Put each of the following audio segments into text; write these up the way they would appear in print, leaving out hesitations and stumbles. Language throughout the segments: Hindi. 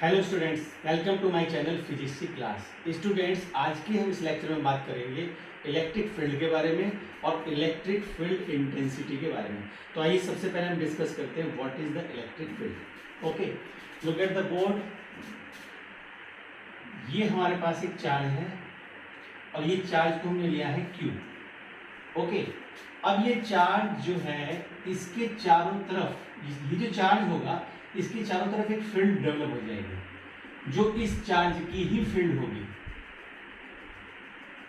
Hello students, welcome to my channel physics की क्लास। स्टूडेंट्स, आज की हम इस लेक्चर में बात करेंगे इलेक्ट्रिक फील्ड के बारे में और इलेक्ट्रिक फील्ड इंटेंसिटी के बारे में। तो आइए सबसे पहले हम डिस्कस करते हैं what is the electric field. Okay, look at the board. ये हमारे पास एक चार्ज है और ये चार्ज को हमने लिया है Q। ओके, अब ये चार्ज जो है इसके चारों तरफ, ये जो चार्ज होगा इसके चारों तरफ एक फील्ड डेवलप हो जाएगी जो इस चार्ज की ही फील्ड होगी,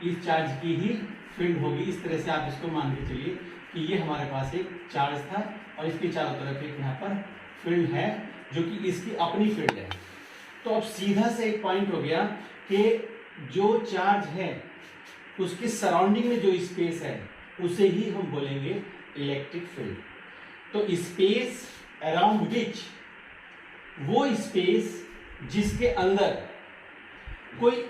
इस चार्ज की ही फील्ड होगी। इस तरह से आप इसको मान के चलिए कि ये हमारे पास एक चार्ज था और इसके चारों तरफ एक यहाँ पर फील्ड है जो कि इसकी अपनी फील्ड है। तो अब सीधा से एक पॉइंट हो गया कि जो चार्ज है उसके सराउंडिंग में जो स्पेस है उसे ही हम बोलेंगे इलेक्ट्रिक फील्ड। तो स्पेस अराउंड विच, वो स्पेस जिसके अंदर कोई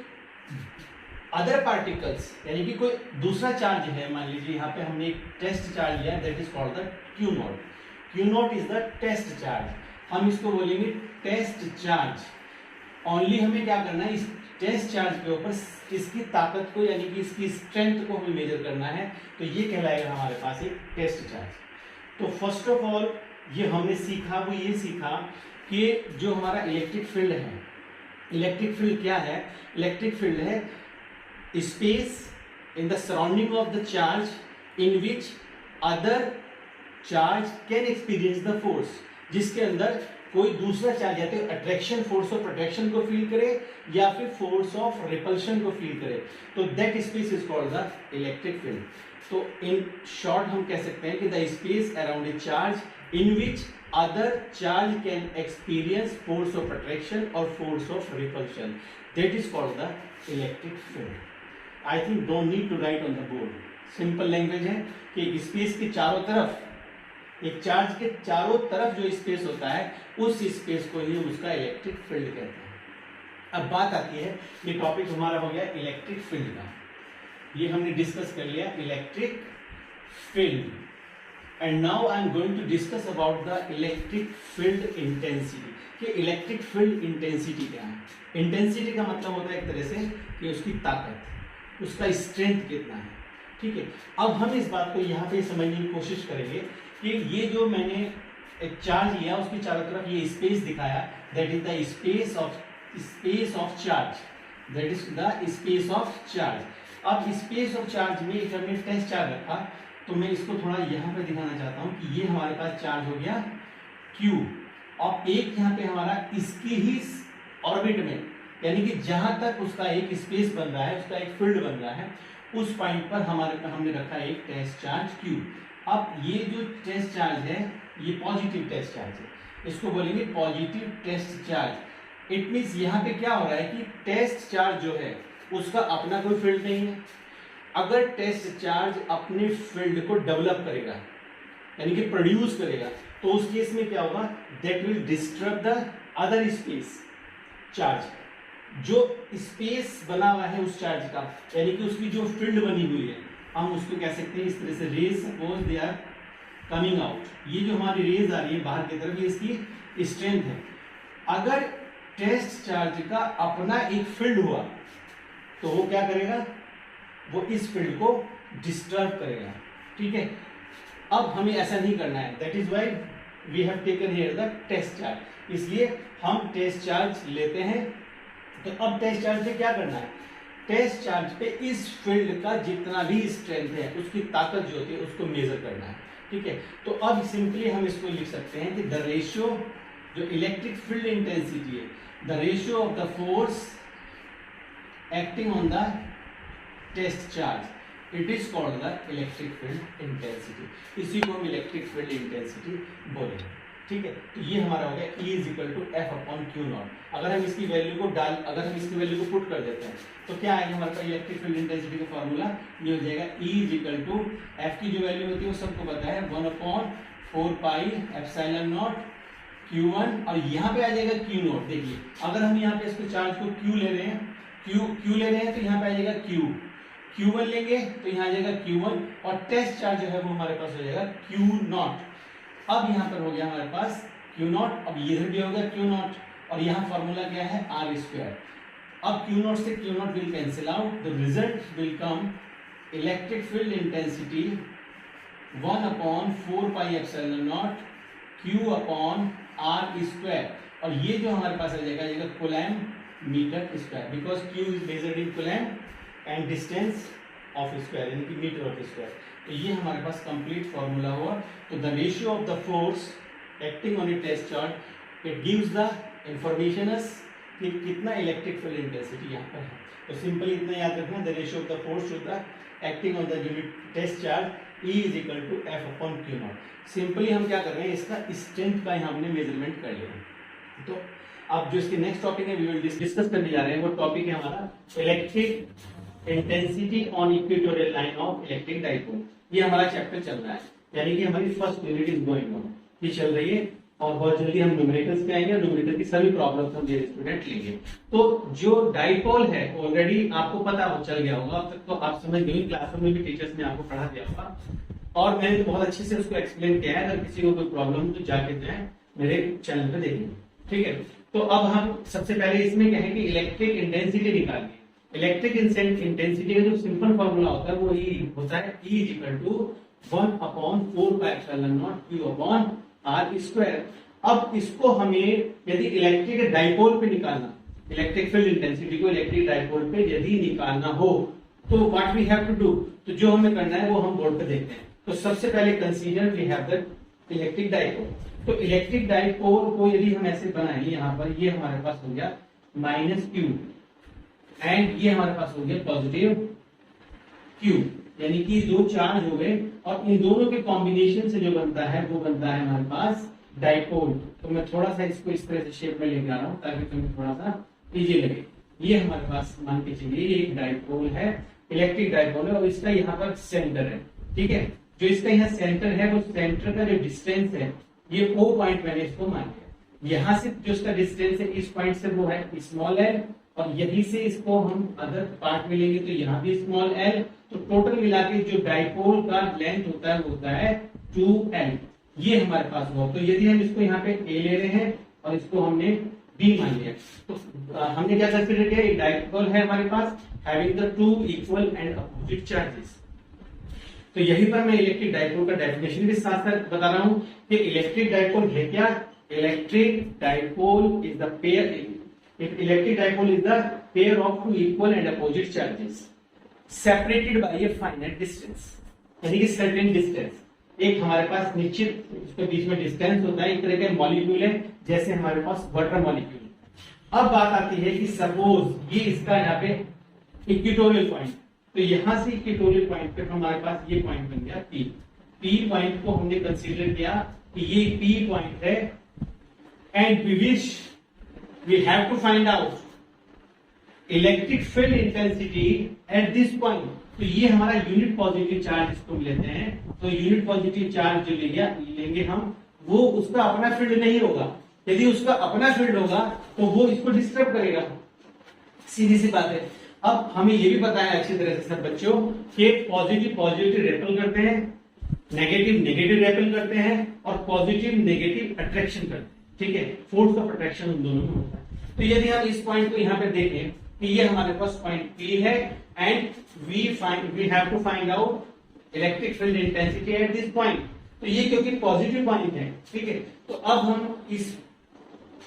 अदर पार्टिकल्स यानी कि कोई दूसरा चार्ज है। मान लीजिए यहाँ पे हमने एक टेस्ट चार्ज लिया, that is called the Q naught. Q naught is the test charge. हम इसको बोलेंगे टेस्ट चार्ज। ओनली हमें क्या करना है, इस टेस्ट चार्ज के ऊपर इसकी ताकत को यानी कि इसकी स्ट्रेंथ को हमें मेजर करना है। तो ये कहलाएगा हमारे पास एक टेस्ट चार्ज। तो फर्स्ट ऑफ ऑल ये हमने सीखा, वो ये सीखा कि जो हमारा इलेक्ट्रिक फील्ड है, इलेक्ट्रिक फील्ड क्या है? इलेक्ट्रिक फील्ड है space in the surrounding of the charge in which other charge can experience the force, जिसके अंदर कोई दूसरा चार्ज या तो अट्रैक्शन फोर्स ऑफ अट्रैक्शन को फील करे या फिर फोर्स ऑफ रिपल्शन को फील करे। तो that space is called the electric field. तो इन शॉर्ट हम कह सकते हैं कि the space around a charge in which other charge can experience force of attraction or force of repulsion, that is called the electric field. I think don't need to write on the board. Simple language है कि स्पेस के चारों तरफ, एक चार्ज के चारों तरफ जो स्पेस होता है उस स्पेस को ही उसका इलेक्ट्रिक फील्ड कहते हैं। अब बात आती है, ये टॉपिक हमारा हो गया इलेक्ट्रिक फील्ड का, ये हमने डिस्कस कर लिया electric field. And now I am going to discuss about the electric field intensity। कि इलेक्ट्रिक फील्ड इंटेंसिटी क्या है? इंटेंसिटी का मतलब होता है एक तरह से कि उसकी ताकत, उसका स्ट्रेंथ कितना है। ठीक है, अब हम इस बात को यहाँ पे समझने की कोशिश करेंगे कि ये जो मैंने एक चार्ज लिया उसके चारों तरफ ये स्पेस दिखाया, that is the space of charge, that is the space of charge. अब स्पेस ऑफ चार्ज में एक हमने टेस्ट चार्ज रखा, तो मैं इसको थोड़ा यहाँ पे दिखाना चाहता हूँ कि ये हमारे पास चार्ज हो गया Q और एक यहाँ पे हमारा इसकी ही ऑर्बिट में यानी कि जहां तक उसका एक स्पेस बन रहा है, उसका एक फील्ड बन रहा है, उस पॉइंट पर हमने रखा एक टेस्ट चार्ज Q। अब ये जो टेस्ट चार्ज है ये पॉजिटिव टेस्ट चार्ज है, इसको बोलेंगे positive test charge. It means यहाँ पे क्या हो रहा है कि टेस्ट चार्ज जो है उसका अपना कोई फील्ड नहीं है। अगर टेस्ट चार्ज अपने फील्ड को डेवलप करेगा यानी कि प्रोड्यूस करेगा, तो उस केस में क्या होगा, that will disturb the other space charge. जो स्पेस बना हुआ है उस चार्ज का यानी कि उसकी जो फील्ड बनी हुई है, हम उसको कह सकते हैं इस तरह से rays, suppose they are coming out, ये जो हमारी रेज आ रही है बाहर की तरफ, ये इसकी स्ट्रेंथ है। अगर टेस्ट चार्ज का अपना एक फील्ड हुआ तो वो क्या करेगा, वो इस फील्ड को डिस्टर्ब करेगा। ठीक है, अब हमें ऐसा नहीं करना है, that is why we have taken here the test charge. इसलिए हम टेस्ट चार्ज लेते हैं। तो अब टेस्ट चार्ज पे क्या करना है, टेस्ट चार्ज पे इस फील्ड का जितना भी स्ट्रेंथ है, उसकी ताकत जो होती है उसको मेजर करना है। ठीक है, तो अब सिंपली हम इसको लिख सकते हैं कि द रेशियो, जो इलेक्ट्रिक फील्ड इंटेंसिटी है, the ratio of the force acting on the test charge, it is called the electric field intensity. इसी को हम इलेक्ट्रिक फील्ड इंटेंसिटी बोलेंगे। ठीक है, तो ये हमारा हो गया E is equal to F upon Q naught. अगर हम इसकी वैल्यू को पुट कर देते हैं तो क्या आएगा हमारे पास इलेक्ट्रिक फील्ड इंटेंसिटी का फॉर्मूला, ये हो जाएगा E is equal to F की जो वैल्यू होती है वो सबको पता है, 1/4 पाई एप्सिलॉन नॉट Q1 और यहाँ पे आ जाएगा Q नॉट। देखिए अगर हम यहाँ पे इसको चार्ज को Q ले रहे हैं, Q ले रहे हैं तो यहाँ पे आ जाएगा Q1 लेंगे तो यहाँ आ जाएगा Q1 और टेस्ट चार्ज जो है वो हमारे पास हो जाएगा Q नॉट। अब यहाँ पर हो गया हमारे पास Q नॉट, अब इधर भी हो गया Q नॉट और यहाँ फॉर्मूला क्या है आर स्क्वायर। अब क्यू नॉट से Q naught will cancel out, the result will come electric field intensity 1/4πε0 Q upon R square, और ये जो हमारे पास आ जाएगा coulomb metre square, because Q is measured in coulomb and distance of square यानी कि मीटर ऑफ स्क्वायर। तो ये हमारे पास कंप्लीट फॉर्मूला हुआ। तो the ratio of the force acting on a test charge it gives the information us कि कितना इलेक्ट्रिक फील्ड इंटेंसिटी यहाँ पर है। तो सिंपली इतना याद रखना, the ratio of the force to the acting on the unit test charge E is equal to F upon Q naught. Simply हम क्या कर रहे हैं, इसका स्ट्रेंथ का यहाँ हमने मेजरमेंट कर लिया। तो अब जो इसके नेक्स्ट टॉपिक है वी विल डिस्कस करने जा रहे हैं, वो टॉपिक है हमारा electric intensity on equatorial line of electric dipole. ये हमारा चैप्टर चल रहा है, यानी कि हमारी first unit is going on, ये चल रही है, और बहुत जल्दी हम न्यूमेरिकल्स पे आएंगे, न्यूमेरिकल की सभी प्रॉब्लम्स हम स्टूडेंट लेंगे। तो जो डाइपोल है ऑलरेडी आपको पता हो चल गया होगा, अब तक तो आप समझ गए, क्लासरूम में भी टीचर्स ने आपको पढ़ा दिया होगा और मैंने तो बहुत अच्छे से उसको एक्सप्लेन किया है। अगर किसी को कोई प्रॉब्लम हो तो जाके जो है मेरे चैनल पे देखेंगे, ठीक है। तो अब हम सबसे पहले इसमें क्या है कि इलेक्ट्रिक इंटेंसिटी निकालिए। इलेक्ट्रिक इंटेंसिटी का जो सिंपल फॉर्मूला होता है वो E होता है, E is equal to 1/4πε0 Q upon R square. अब इसको हमें यदि इलेक्ट्रिक डाइपोल पे निकालना, इलेक्ट्रिक फील्ड इंटेंसिटी को इलेक्ट्रिक डाइपोल पे यदि निकालना हो तो what we have to do, तो जो हमें करना है वो हम बोर्ड पे देखते हैं। तो सबसे पहले consider we have the electric dipole. तो इलेक्ट्रिक डाइपोल को यदि हम ऐसे बनाएं, यहाँ पर ये हमारे पास हो गया -Q एंड ये हमारे पास हो गया पॉजिटिव Q, यानी कि दो चार्ज हो गए और इन दोनों के कॉम्बिनेशन से जो बनता है वो बनता है हमारे पास डाइपोल। तो मैं थोड़ा सा इसको इस तरह से शेप में लेके आ रहा हूं ताकि तुम्हें थोड़ा सा इजी लगे। ये हमारे पास मान के चलिए ये एक डाइपोल है, इलेक्ट्रिक डाइपोल है, और इसका यहाँ पर सेंटर है, ठीक है। जो इसका यहाँ सेंटर है वो सेंटर का जो डिस्टेंस है ये O पॉइंट मैंने इसको मान लिया। यहाँ से जो इसका डिस्टेंस है इस पॉइंट से वो है स्मॉल l, और यहीं से इसको हम अदर पार्ट में लेंगे तो यहाँ भी स्मॉल l। तो टोटल मिला के जो डाइपोल का लेंथ होता है वो होता है 2l। ये हमारे पास हुआ। तो यदि हम इसको यहाँ पे A ले रहे हैं और इसको हमने B मान लिया, तो हमने क्या कंसीडर किया, एक डाइपोल है हमारे पास having the two equal and opposite charges. तो यहीं पर मैं इलेक्ट्रिक डाइपोल का डेफिनेशन भी साथ साथ बता रहा हूं कि इलेक्ट्रिक डाइपोल है क्या। Electric dipole is the pair, electric dipole is the pair of two equal and opposite charges separated by a finite distance, यानी कि सर्टेन डिस्टेंस। एक हमारे पास निश्चित इसके बीच में डिस्टेंस होता है, एक तरह का मॉलिक्यूल है जैसे हमारे पास वाटर मॉलिक्यूल। अब बात आती है कि सपोज ये इसका यहाँ पे इक्वेटोरियल पॉइंट, तो यहां से इक्वेटोरियल पॉइंट पे हमारे पास ये पॉइंट बन गया P। P पॉइंट को हमने कंसीडर किया कि ये P पॉइंट है and we have to find out electric field intensity at this point. तो ये हमारा यूनिट पॉजिटिव चार्ज इसको लेते हैं। तो यूनिट पॉजिटिव चार्ज जो लेंगे हम, वो उसका अपना फील्ड नहीं होगा। यदि उसका अपना फील्ड होगा तो वो इसको डिस्टर्ब करेगा, सीधी सी बात है। अब हमें ये भी पता है अच्छी तरह से सब बच्चों कि पॉजिटिव पॉजिटिव रेपल करते हैं, नेगेटिव नेगेटिव रेपल करते हैं, और पॉजिटिव नेगेटिव अट्रैक्शन करते हैं, ठीक है। फोर्स ऑफ अट्रैक्शन उन दोनों में होता है। तो यदि हम इस पॉइंट को यहाँ पे देखें कि ये हमारे पास पॉइंट P है and we have to find out electric field intensity at this point. तो ये क्योंकि पॉजिटिव पॉइंट है, ठीक है। तो अब हम इस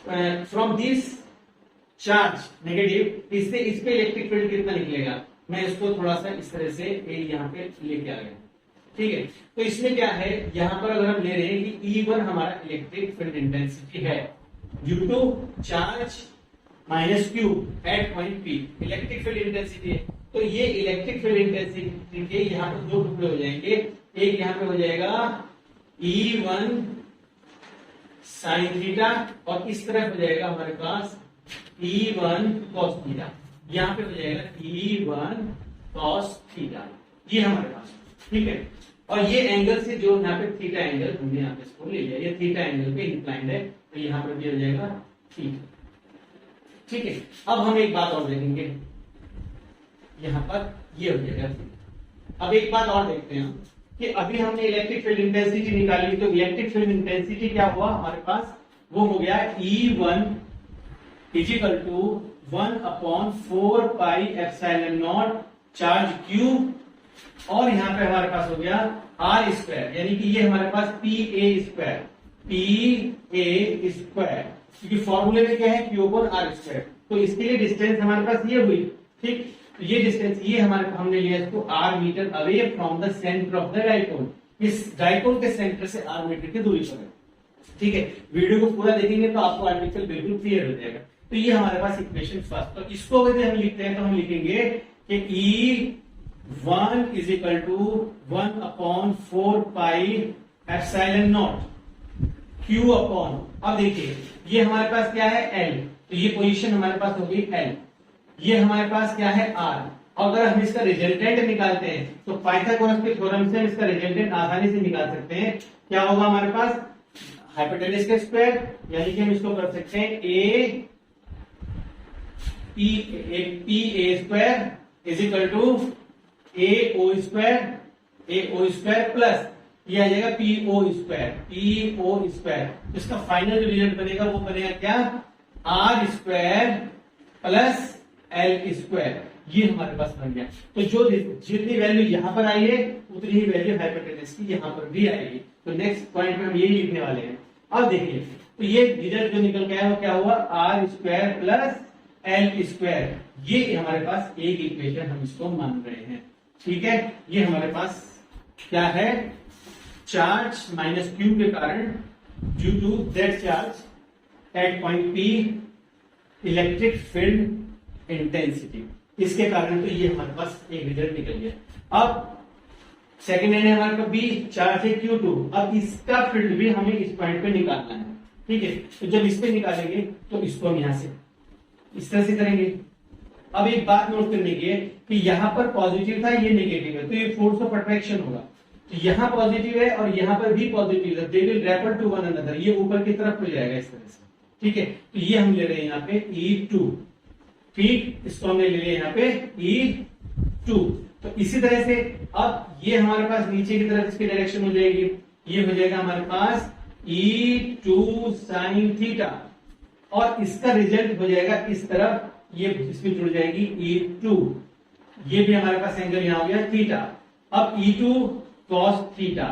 फ्रॉम दिस चार्ज नेगेटिव, इससे इस पे इलेक्ट्रिक फील्ड कितना निकलेगा, मैं इसको थोड़ा सा इस तरह से यहाँ पे लेके आ गया, ठीक है। तो इसमें क्या है, यहाँ पर अगर हम ले रहे हैं कि E1 हमारा इलेक्ट्रिक फील्ड इंटेंसिटी है due to charge -Q at point P, electric field intensity है। तो ये इलेक्ट्रिक फील्ड इंटेंसिटी के यहाँ पर दो टुकड़े हो जाएंगे, एक यहाँ पे हो जाएगा E1 साइन थीटा और इस तरफ हो जाएगा हमारे पास E1 cos थीटा, यहाँ पे हो जाएगा E1 cos थीटा, ये हमारे पास, ठीक है। और ये एंगल से जो यहाँ पे थीटा एंगल हमने यहाँ पे इसको ले लिया, ये थीटा एंगल पे इंक्लाइंड है, तो यहाँ पर भी हो जाएगा थीटा, ठीक है। अब हम एक बात और देखेंगे, यहाँ पर ये हो जाएगा। अब एक बात और देखते हैं कि अभी हमने इलेक्ट्रिक फील्ड इंटेंसिटी निकाली, तो इलेक्ट्रिक फील्ड इंटेंसिटी क्या हुआ हमारे पास, वो हो गया E1 is equal to 1/4πε0 charge Q, और यहां पे हमारे पास हो गया आर स्क्वायर, यानी कि ये हमारे पास पी ए स्क्वायर, क्योंकि फॉर्मूले में क्या है, क्यू अपॉन आर स्क्वायर। तो इसके लिए डिस्टेंस हमारे पास ये हुई, ठीक। तो ये डिस्टेंस ये हमारे हमने लिया इसको R metre away from the centre of the dipole, इस डाइपोल के सेंटर से आर मीटर की दूरी पर है, ठीक है। वीडियो को पूरा देखेंगे तो आपको आर्टिकल बिल्कुल क्लियर हो जाएगा। तो ये हमारे पास इक्वेशन फर्स्ट, तो इसको अगर हम लिखते हैं तो हम लिखेंगे कि E1 is equal to 1/4πε0 Q upon, अब देखिए ये हमारे पास क्या है L, तो ये पोजीशन हमारे पास होगी L, ये हमारे पास क्या है R। अगर हम इसका रिजल्टेंट निकालते हैं तो पाइथागोरस के थ्योरम से हम इसका रिजल्टेंट आसानी से निकाल सकते हैं। क्या होगा हमारे पास, हाइपोटेनस का स्क्वायर, यानी कि हम इसको कर सकते हैं P A square is equal to A O square plus ये आ जाएगा पी ओ स्क्वायर। इसका फाइनल जो रिजल्ट बनेगा वो बनेगा क्या, R square plus L square, ये हमारे पास बन गया। तो जो जितनी वैल्यू यहां पर आई है उतनी ही वैल्यू हाइपोटेनस की यहां पर भी आएगी। तो नेक्स्ट पॉइंट में हम यही लिखने वाले हैं। अब देखिए तो ये रिजल्ट जो निकल के आया वो क्या हुआ, R square plus L square, ये हमारे पास एक इक्वेशन हम इसको मान रहे हैं, ठीक है। ये हमारे पास क्या है, चार्ज माइनस क्यू के कारण due to that charge at point P electric field intensity, इसके कारण तो ये हमारे पास एक रिजल्ट निकल गया। अब सेकेंड है हमारे पास बी, चार्ज है Q2, अब इसका फील्ड भी हमें इस पॉइंट पे निकालना है, ठीक है। तो जब इस पे निकालेंगे तो इसको हम यहां से इस तरह से करेंगे। अब एक बात नोट करने की है कि यहां पर पॉजिटिव था, ये नेगेटिव है, तो ये फोर्स ऑफ अट्रैक्शन होगा। तो यहां पॉजिटिव है और यहां पर भी पॉजिटिव है, they will repel to one another, ये ऊपर की तरफ हो जाएगा इस तरह से, ठीक है। तो ये हम ले रहे हैं यहाँ पे E2, ठीक, इसको हमने ले लिया यहाँ पे E2। तो इसी तरह से अब ये हमारे पास नीचे की तरफ इसकी डायरेक्शन हो जाएगी, ये हो जाएगा हमारे पास E2 साइन थीटा, और इसका रिजल्ट हो जाएगा इस तरफ, ये इसमें जुड़ जाएगी E2, ये भी हमारे पास एंगल यहां हो गया थीटा। अब E2 cos थीटा,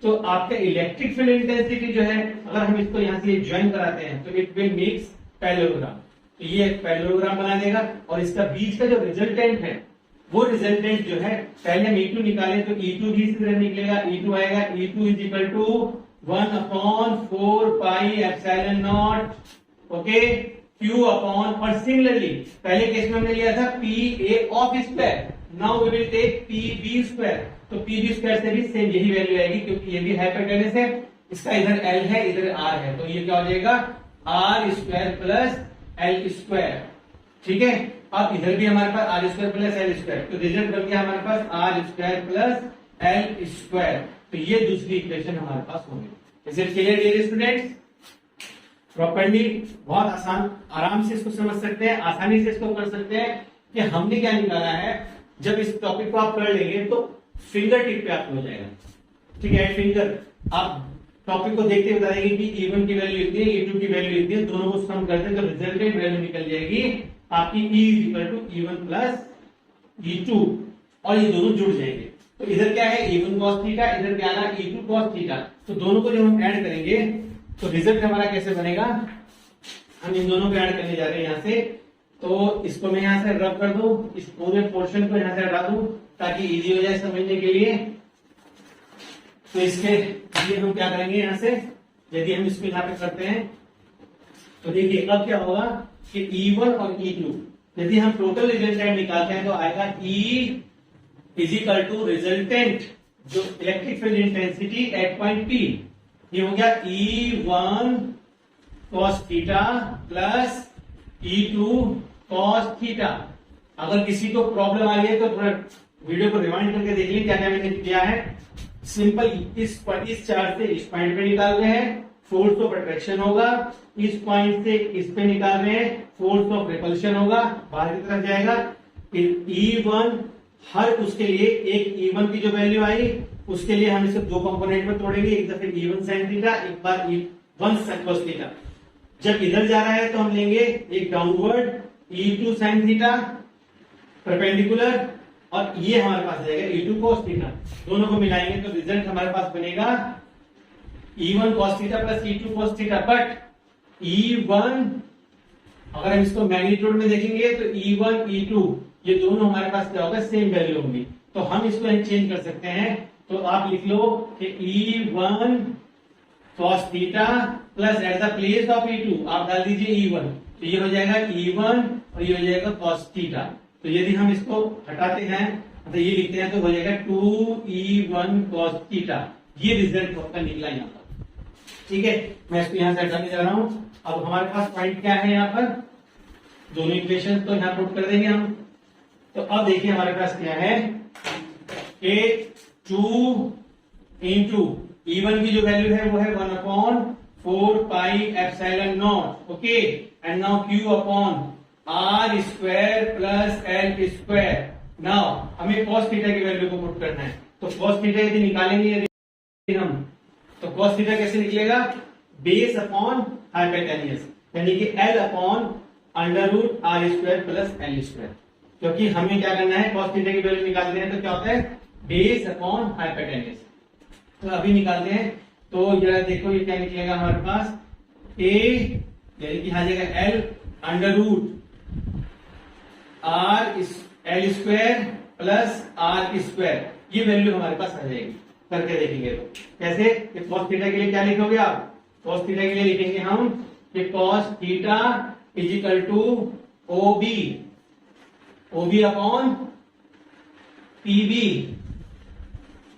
तो आपका इलेक्ट्रिक फील्ड इंटेंसिटी जो है, अगर हम इसको यहां से ज्वाइन कराते हैं तो इट विल मेक्स पैरेललोग्राम, तो ये एक पैरेललोग्राम बना देगा। और इसका बीच का जो रिजल्टेंट है वो रिजल्टेंट जो है, पहले हम E2 निकाले तो E2 भी इसी तरह निकलेगा, E2 आएगा E2 is equal to 1/4πε0 okay Q upon, और सिमिलरली पहले केस में हमने लिया था P A of square, now we will take P B square, तो पी बी स्क्वायर से भी सेम यही वैल्यू आएगी, क्योंकि ये भी हाइपोटेनस है, इसका इधर L है इधर R है, तो ये क्या हो जाएगा R square plus L square, ठीक है। अब इधर भी हमारे पास R square plus L square, तो रिजल्ट बन गया हमारे पास R square plus L square, तो ये दूसरी इक्वेशन हमारे पास होगी। Is it clear dear students? Properly बहुत आसान, आराम से इसको समझ सकते हैं, आसानी से इसको कर सकते हैं कि हमने क्या निकाला है। जब इस टॉपिक को आप कर लेंगे तो फिंगर टिप पे आपको हो जाएगा, ठीक है। फिंगर आप टॉपिक को देखते बता देंगे कि E1 की वैल्यू इतनी है, E2 की वैल्यू इतनी है, दोनों को सम करते हैं तो रिजल्टेंट वैल्यू निकल जाएगी आपकी E=E1 प्लस E2, और ये दोनों जुड़ जाएंगे। तो इधर क्या है E1 cos थीटा, इधर क्या है E2 cos थीटा, तो दोनों को जब हम ऐड करेंगे तो रिजल्ट हमारा कैसे बनेगा, हम इन दोनों को ऐड करने जा रहे हैं यहाँ से, तो इसको मैं यहाँ से रब कर दूं, इस पूरे पोर्शन को यहाँ से हटा दूं ताकि इजी हो जाए समझने के लिए। तो इसके लिए हम क्या करेंगे, यहाँ से यदि हम इसको यहाँ पे करते हैं तो देखिए अब क्या होगा कि E1 और E2 यदि हम टोटल रिजल्टेंट निकालते हैं तो आएगा E is equal to resultant जो electric field intensity at point P, ये हो गया E1 cos theta plus E2 cos theta. अगर किसी को प्रॉब्लम आ रही है तो थोड़ा वीडियो को रिवाइंड करके देख लीजिए क्या क्या मैंने किया है। सिंपल इस चार्ज से इस पॉइंट पे निकाल रहे हैं, फोर्स ऑफ अट्रैक्शन होगा, इस पॉइंट से इस पे निकाल रहे हैं, फोर्स ऑफ रिपल्शन होगा, बाहर की तरफ जाएगा। फिर E1 हर उसके लिए एक E1 की जो वैल्यू आई उसके लिए हम इसे दो कंपोनेंट में तोड़ेंगे, एक दफे E1 sin थीटा, एक बार E1 cos थीटा। जब इधर जा रहा है तो हम लेंगे एक downward E2 sin theta perpendicular, और ये हमारे पास जाएगा E2 cos थीटा। दोनों को मिलाएंगे तो रिजल्ट हमारे पास बनेगा E1 cos theta plus E2 cos theta. But E1 अगर हम इसको मैग्नीट्यूड में देखेंगे तो E1 E2 ये दोनों हमारे पास क्या होगा, सेम वैल्यू होंगी। तो हम इसको चेंज कर सकते हैं। तो आप लिख लो कि E1 cos theta plus at the place of E2 आप डाल दीजिए E1, तो ये हो जाएगा E1 और ये हो जाएगा cos थीटा। तो यदि हम इसको हटाते हैं तो ये लिखते हैं तो हो जाएगा 2E1 cos थीटा। ये रिजल्ट आपका निकला यहाँ पर। ठीक है, मैं इसको यहाँ से हटाने जा रहा हूं। अब हमारे पास पॉइंट क्या है यहाँ पर, दोनों इक्वेशन तो यहाँ पुट कर देंगे हम। तो अब देखिए हमारे पास क्या है कि 2 इंटू E1 की जो वैल्यू है वो है 1/4 pi epsilon naught. Okay, and now Q upon R square plus L square. Now हमें cos थीटा की वैल्यू को पुट करना है। तो cos थीटा यदि निकालेंगे यदि हम, तो cos थीटा कैसे निकलेगा, बेस अपॉन हाइपोटेन्यूस, यानी कि L upon under root R square plus L square. क्योंकि हमें क्या करना है, cos थीटा की वैल्यू निकालते हैं तो क्या होता है, बेस अपॉन हाइपोटेन्यूस। तो अभी निकालते हैं। तो जरा देखो ये क्या निकलेगा हमारे पास, a यानी कि आ जाएगा L under root R L square plus R square. ये वैल्यू हमारे पास आ जाएगी। करके देखेंगे तो कैसे, cos थीटा के लिए क्या लिखोगे आप, cos थीटा के लिए लिखेंगे हम कि cos theta is equal to OB upon PB,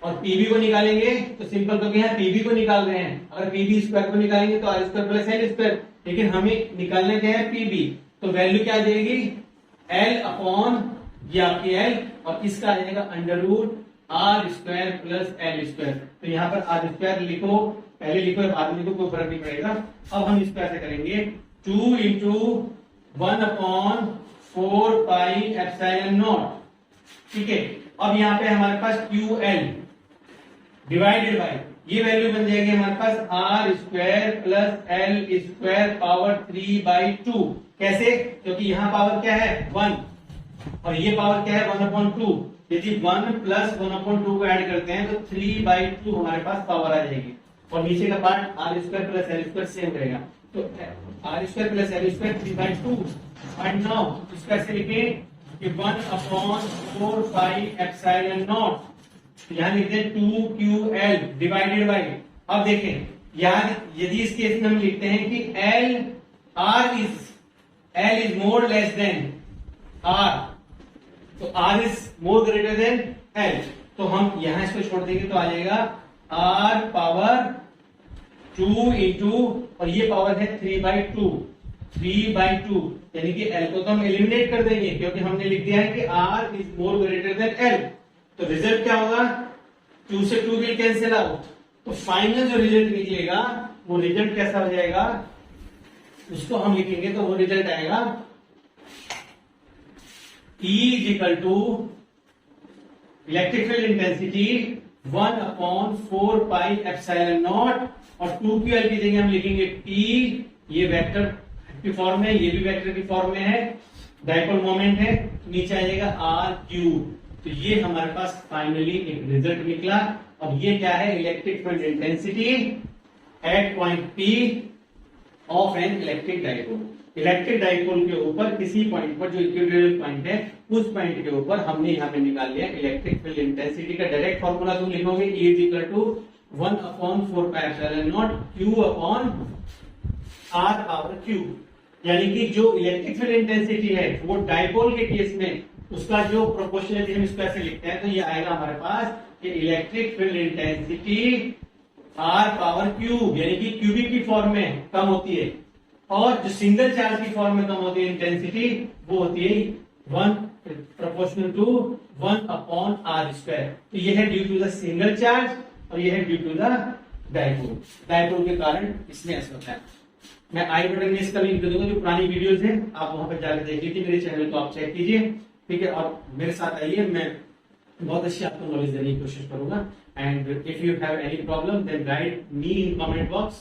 और PB को निकालेंगे तो सिंपल, क्योंकि यहाँ PB को निकाल रहे हैं। अगर PB स्क्वायर को निकालेंगे तो R square plus L square, लेकिन हमें निकालना क्या है, PB। तो वैल्यू क्या आ जाएगी, L अपॉन ये आपकी L, और इसका आ जाएगा under root R square plus L square. तो यहाँ पर R स्क्वायर लिखो, पहले लिखो या बाद में लिखो, कोई फर्क नहीं पड़ेगा। अब हम इसको ऐसे करेंगे 2 इंटू 1/4 पाई एप्सिलॉन नॉट। ठीक है, अब यहाँ पे हमारे पास QL डिवाइडेड बाई ये वैल्यू बन जाएगी हमारे पास R square plus L square power 3/2। कैसे, क्योंकि यहाँ पावर क्या है 1 और ये पावर क्या है 1/2। यदि 1 प्लस 1/2 को ऐड करते हैं तो 3/2 हमारे पास पावर आ जाएगी, और नीचे का part R square plus L square same रहेगा। तो R square plus L square 3/2। And now इसका ऐसे लिखें कि 1/4 पाई एप्सिलॉन नॉट, यहाँ लिखते हैं 2QL डिवाइडेड बाई। अब देखें यहाँ यदि इस केस में हम लिखते हैं कि L is more less than R, तो R is more greater than L, तो हम यहां इसको छोड़ देंगे तो आ जाएगा R पावर 2 इंटू, और ये पावर है 3/2, यानी कि L को तो हम एलिमिनेट कर देंगे क्योंकि हमने लिख दिया है कि R is more greater than L। तो रिजल्ट क्या होगा, 2 से 2 विल कैंसिल आउट। तो फाइनल जो रिजल्ट निकलेगा वो रिजल्ट कैसा हो जाएगा, उसको हम लिखेंगे तो वो रिजल्ट आएगा E is equal to electric field intensity 1/4 pi epsilon naught, और 2QL की जगह हम लिखेंगे P, ये वेक्टर की फॉर्म में, ये भी वेक्टर की फॉर्म में है, डाइपोल मोमेंट है, नीचे आ जाएगा R3। तो ये हमारे पास फाइनली एक रिजल्ट निकला। अब ये क्या है, electric field intensity at point P of an electric dipole. Electric dipole के ऊपर किसी पॉइंट पर जो इक्वेटोरियल पॉइंट है उस पॉइंट के ऊपर हमने यहाँ पे निकाल लिया इलेक्ट्रिक फील्ड इंटेंसिटी का डायरेक्ट फॉर्मूला। तुम लिखोगे E is equal to 1/4 pi epsilon naught Q upon R power Q, यानी कि जो इलेक्ट्रिक फील्ड इंटेंसिटी है वो डाइपोल के केस में उसका जो प्रोपोर्शनलिटी हम इसको ऐसे लिखते हैं, तो ये आएगा हमारे पास कि electric field intensity R power Q, यानी कि क्यूबिक की फॉर्म में कम होती है, और जो सिंगल चार्ज की फॉर्म में कम होती है इंटेंसिटी वो होती है 1 प्रोपोर्शनल टू 1/R स्क्वायर। तो ये है due to the single charge और ये है due to the dipole. Dipole के कारण इसमें ऐसा होता है। मैं आई बटन में इसका लिंक दे दूंगा, जो पुरानी वीडियोस हैं आप वहां पर जाकर देख लीजिए, मेरे चैनल को आप चेक कीजिए। ठीक है, और मेरे साथ आइए, मैं बहुत अच्छी आपको नॉलेज देने की कोशिश करूंगा। And if you have any problem then write me in comment box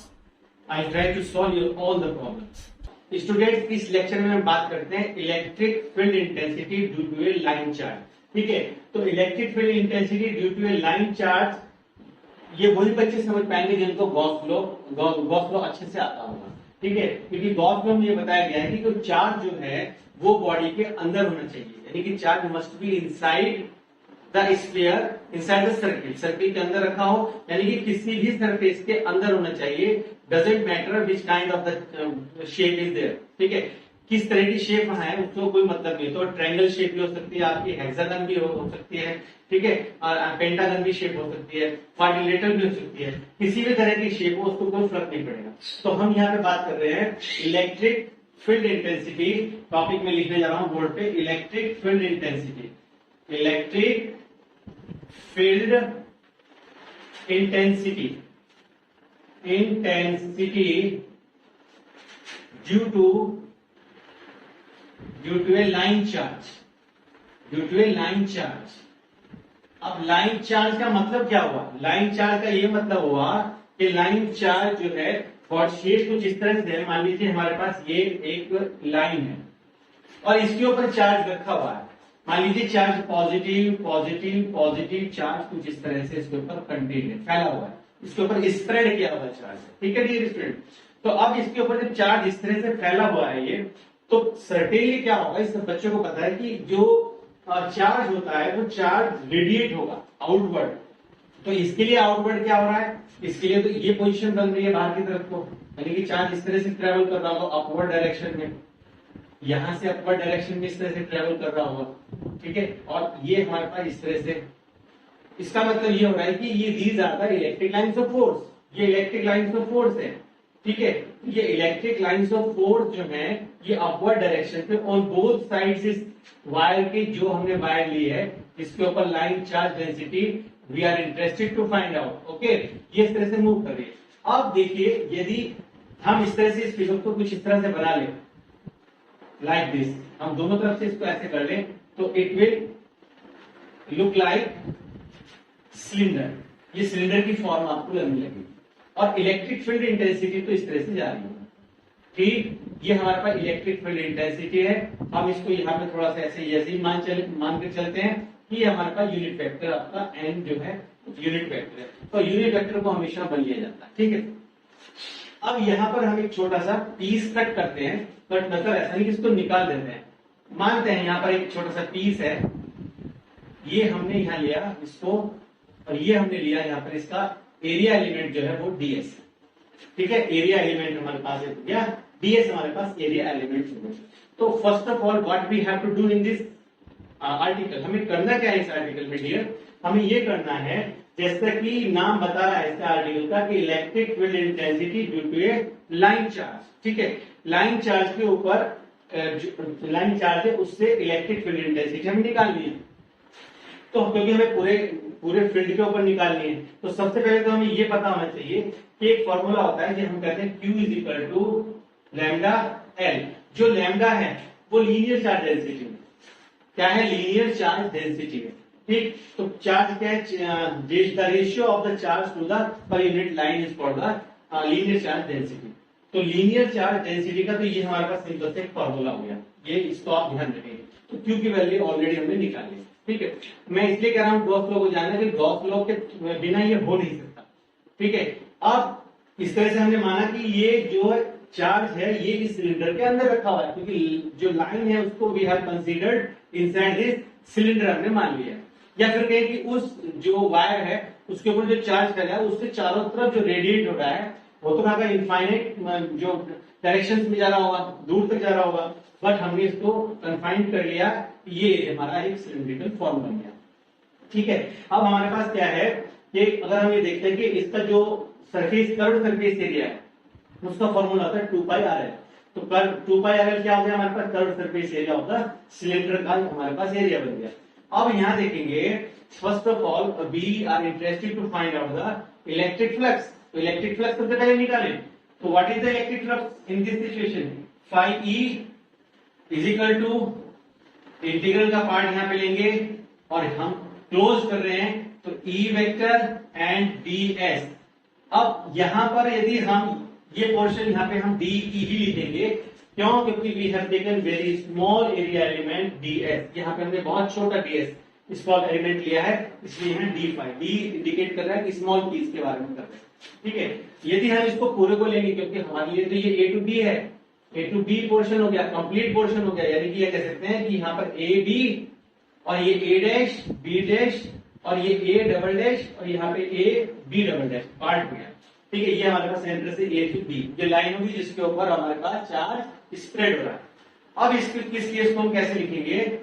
I try to solve your all the problems. Students, इस लेक्चर में हम बात करते हैं electric field intensity due to a line charge. ठीक है, तो electric field intensity due to a line charge, ये वही बच्चे समझ पाएंगे जिनको गॉस लॉ अच्छे से आता होगा। ठीक है, क्योंकि गॉस लॉ में ये बताया गया है कि कोई चार्ज जो है वो बॉडी के अंदर होना चाहिए, यानी कि charge must be inside the sphere, inside the circle, circle के अंदर रखा हो, यानी कि किसी भी सरफेस के अंदर होना चाहिए। Doesn't matter which kind of the shape is there. ठीक है, किस तरह की शेप है उसको कोई मतलब नहीं। तो ट्रायंगल शेप भी हो सकती है आपकी, हेक्सागन भी हो सकती है, ठीक है, और पेंटागन भी शेप हो सकती है, क्वाड्रिलेटरल भी हो सकती है, किसी भी तरह की शेप हो उसको कोई फर्क नहीं पड़ेगा। तो हम यहाँ पे बात कर रहे हैं इलेक्ट्रिक फील्ड इंटेंसिटी, टॉपिक में लिखने जा रहा हूं बोर्ड पे, electric field intensity, electric field intensity, intensity due to a line charge, due to a line charge. अब लाइन चार्ज का मतलब क्या हुआ? लाइन चार्ज का ये मतलब हुआ कि लाइन चार्ज जो है शेप कुछ इस तरह से है। मान लीजिए हमारे पास ये एक लाइन है और इसके ऊपर चार्ज रखा हुआ है। मान लीजिए charge positive positive positive charge कुछ इस तरह से इसके ऊपर कंटेन है, फैला हुआ है, इसके ऊपर स्प्रेड किया हुआ चार्ज है। ठीक है डियर स्टूडेंट, तो अब इसके ऊपर जब चार्ज इस तरह से फैला हुआ है ये, तो सर्टेनली क्या होगा, इस बच्चों को पता है कि जो चार्ज होता है वो चार्ज रेडिएट होगा आउटवर्ड। तो इसके लिए आउटवर्ड क्या हो रहा है, इसके लिए तो ये पोजीशन बन रही है बाहर की तरफ को, यानी कि चार्ज इस तरह से ट्रेवल कर रहा होगा अपवर्ड डायरेक्शन में, यहां से अपवर्ड डायरेक्शन में इस तरह से ट्रेवल कर रहा होगा। ठीक है, और ये हमारे पास इस तरह से, इसका मतलब ये हो रहा है कि ये these are the electric lines of force, ये इलेक्ट्रिक लाइंस ऑफ फोर्स है। ठीक है, ये इलेक्ट्रिक लाइंस ऑफ फोर्स जो है ये अपवर्ड डायरेक्शन पे ऑन बोथ साइड्स इस वायर के, जो हमने वायर ली है इसके ऊपर line charge density we are interested to find out. Okay, ये इस तरह से मूव कर रही है। अब देखिए यदि हम इस तरह से इस फिगर को कुछ इस तरह से बना लें लाइक दिस, हम दोनों तरफ से इसको ऐसे कर लें तो it will look like cylinder, ये सिलेंडर की फॉर्म आपको लगने लगेगी और इलेक्ट्रिक फील्ड इंटेंसिटी तो इस तरह से जा रही है। ठीक, ये हमारे पास इलेक्ट्रिक फील्ड इंटेंसिटी है। हम इसको यहाँ पे थोड़ा सा ऐसे ऐसे मान के चलते हैं कि ये हमारे पास यूनिट वेक्टर आपका एन जो है यूनिट वेक्टर है, तो यूनिट वेक्टर को हमेशा बन लिया जाता है। ठीक है, अब यहाँ पर हम एक छोटा सा पीस कट करते हैं, कट मतलब ऐसा नहीं कि इसको निकाल देते हैं, मानते हैं यहाँ पर एक छोटा सा पीस है, ये हमने यहाँ लिया इसको और ये हमने लिया यहाँ पर इसका एरिया एलिमेंट जो है वो ds। ठीक है, एरिया एलिमेंट हमारे पास है या ds हमारे पास एरिया एलिमेंट है। तो first of all what we have to do in this article, हमें करना क्या है इस आर्टिकल में डियर, हमें ये करना है जैसा कि नाम बता रहा है इसका आर्टिकल का कि electric field intensity due to a line charge. ठीक है, लाइन चार्ज के ऊपर लाइन चार्ज है उससे इलेक्ट्रिक फील्ड इंटेंसिटी हमें निकालनी है। तो क्योंकि हमें पूरे फील्ड के ऊपर निकालनी है तो सबसे पहले तो हमें ये पता होना चाहिए कि एक फॉर्मूला होता है कि हम कहते हैं Q is equal to lambda L. जो लैम्डा है वो लीनियर चार्ज डेंसिटी है, क्या है, लीनियर चार्ज डेंसिटी है। ठीक, तो चार्ज क्या है, the ratio of the charge to the per unit line is called the linear charge density. तो लीनियर चार्ज डेंसिटी का तो ये हमारे पास सिंपल से एक फॉर्मूला हो गया, ये इसको आप ध्यान रखिए। तो Q की वैल्यू ऑलरेडी हमने निकाली। ठीक है, मैं इसलिए कह रहा हूं गॉस लॉ को जानना कि गॉस लॉ के बिना ये हो नहीं सकता। ठीक है, अब इस तरह से हमने माना कि ये जो चार्ज है ये इस सिलेंडर के अंदर रखा हुआ है, क्योंकि जो लाइन है उसको we have considered inside this cylinder हमने मान लिया। या फिर कहें कि उस जो वायर है उसके ऊपर जो चार्ज फैला है उससे चारों तरफ जो रेडिएट हो रहा है वो तो अगर इनफाइनाइट जो डायरेक्शन में जा रहा होगा, दूर तक जा रहा होगा, बट हमने इसको कन्फाइंड कर लिया, ये हमारा एक सिलिंड्रिकल फॉर्म बन गया। ठीक है, अब हमारे पास क्या है कि अगर हम ये देखते हैं कि इसका जो सरफेस कर्व सरफेस एरिया है उसका फॉर्मूला होता है 2πRL। तो 2πRL क्या हो गया हमारे पास, curve surface area of the cylinder का हमारे पास एरिया बन गया। अब यहाँ देखेंगे first of all we are interested to find out the electric flux. तो इलेक्ट्रिक फ्लक्स सबसे पहले निकालें, तो what is the electric flux in this situation, phi E is equal to integral का पार्ट यहां पे लेंगे और हम क्लोज कर रहे हैं तो E वेक्टर एंड ds। अब यहां पर यदि हम ये पोर्शन यहाँ पे हम डी ई ही लिखेंगे, क्यों? क्योंकि we have taken very small area element d s, यहाँ पे हमने बहुत छोटा डी एस स्मॉल एलिमेंट लिया है, इसलिए यहाँ डी फाइव, डी इंडिकेट कर रहा है कि स्मॉल पीस के बारे में कर रहे हैं, ठीक है। यदि हम इसको पूरे को लेंगे, क्योंकि हमारे लिए तो ये ए टू बी है, ए टू बी पोर्शन हो गया, कंप्लीट पोर्शन हो गया, यानी कि ये कह सकते हैं कि यहाँ पर ए बी और ये ए डैश बी डैश और ये ए डबल डैश और यहाँ पे A B double dash part हो गया, ठीक है। ये हमारे पास सेंटर से ए टू बी ये लाइन होगी जिसके ऊपर हमारे पास चार्ज स्प्रेड हो रहा है। अब इस केस को हम कैसे लिखेंगे?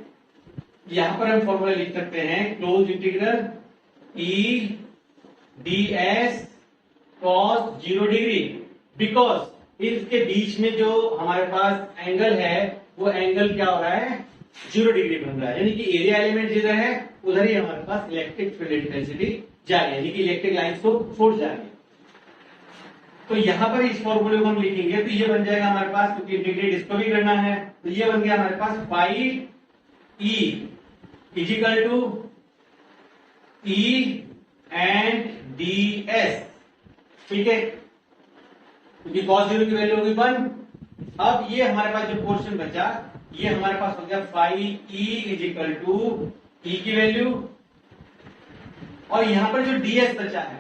यहां पर हम फॉर्मूला लिख सकते हैं close integral E D S cos 0 degree, because इसके बीच में जो हमारे पास एंगल है वो एंगल क्या हो रहा है? 0 डिग्री बन रहा है, यानी कि एरिया एलिमेंट जिधर है उधर ही हमारे पास इलेक्ट्रिक फील्ड इंटेंसिटी जा रही है, यानी कि इलेक्ट्रिक लाइंस को छोड़ जा रही है। तो यहां पर इस फॉर्मूले को हम लिखेंगे तो ये बन जाएगा हमारे पास, क्योंकि इंटीग्रेट इसको भी करना है, तो ये बन गया हमारे पास phi E is equal to E and D S, ठीक है, क्योंकि cos 0 की वैल्यू होगी 1। अब ये हमारे पास जो पोर्शन बचा ये हमारे पास हो गया फाई ई इजिकल टू ई की वैल्यू, और यहां पर जो ds बचा है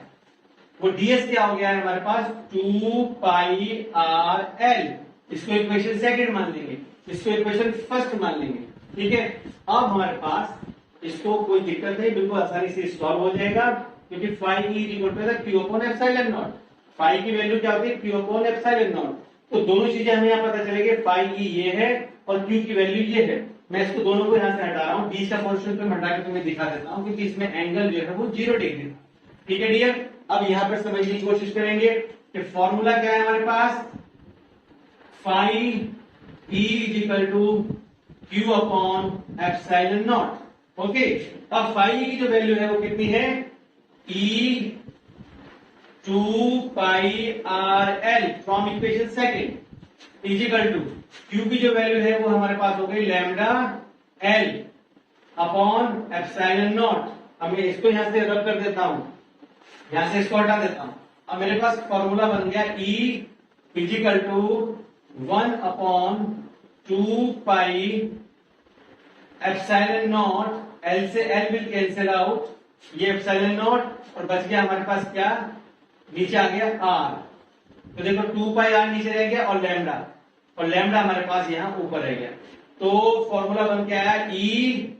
वो ds क्या हो गया है हमारे पास? 2 पाई आर एल, इसको इक्वेशन सेकंड मान लेंगे, इसको इक्वेशन फर्स्ट मान लेंगे, ठीक है। अब हमारे पास इसको कोई दिक्कत नहीं, बिल्कुल आसानी से सॉल्व हो जाएगा, क्योंकि phi E equal to Q upon epsilon naught, phi की वैल्यू क्या होती है? Q upon epsilon naught. तो दोनों चीजें हमें यहाँ पता चलेगी, फाई ई ये है और क्यू की वैल्यू ये है। मैं इसको दोनों को यहाँ से हटा रहा हूँ, बीच का पोर्शन पे हटा के तुम्हें दिखा देता हूँ, क्योंकि इसमें एंगल जो है वो 0 डिग्री, ठीक है डियर। अब यहाँ पर समझने की कोशिश करेंगे कि फॉर्मूला क्या है हमारे पास? Phi E is equal to Q upon epsilon naught, okay. अब फाई की जो वैल्यू है वो कितनी है? E 2 pi R L from equation second is equal to Q की जो वैल्यू है वो हमारे पास हो गई lambda L upon epsilon naught. अब मैं इसको यहां से रब कर देता हूं, यहां से इसको हटा देता हूं। अब मेरे पास फॉर्मूला बन गया E is equal to 1 upon 2 pi epsilon naught, L से एल विल कैंसिल आउट, ये एप्सिलॉन नॉट और बच गया हमारे पास क्या? नीचे आ गया आर, तो देखो 2 पाई आर नीचे रह गया और लैम्डा, और लैम्डा हमारे पास यहाँ ऊपर रह गया। तो फॉर्मूला बन के आया E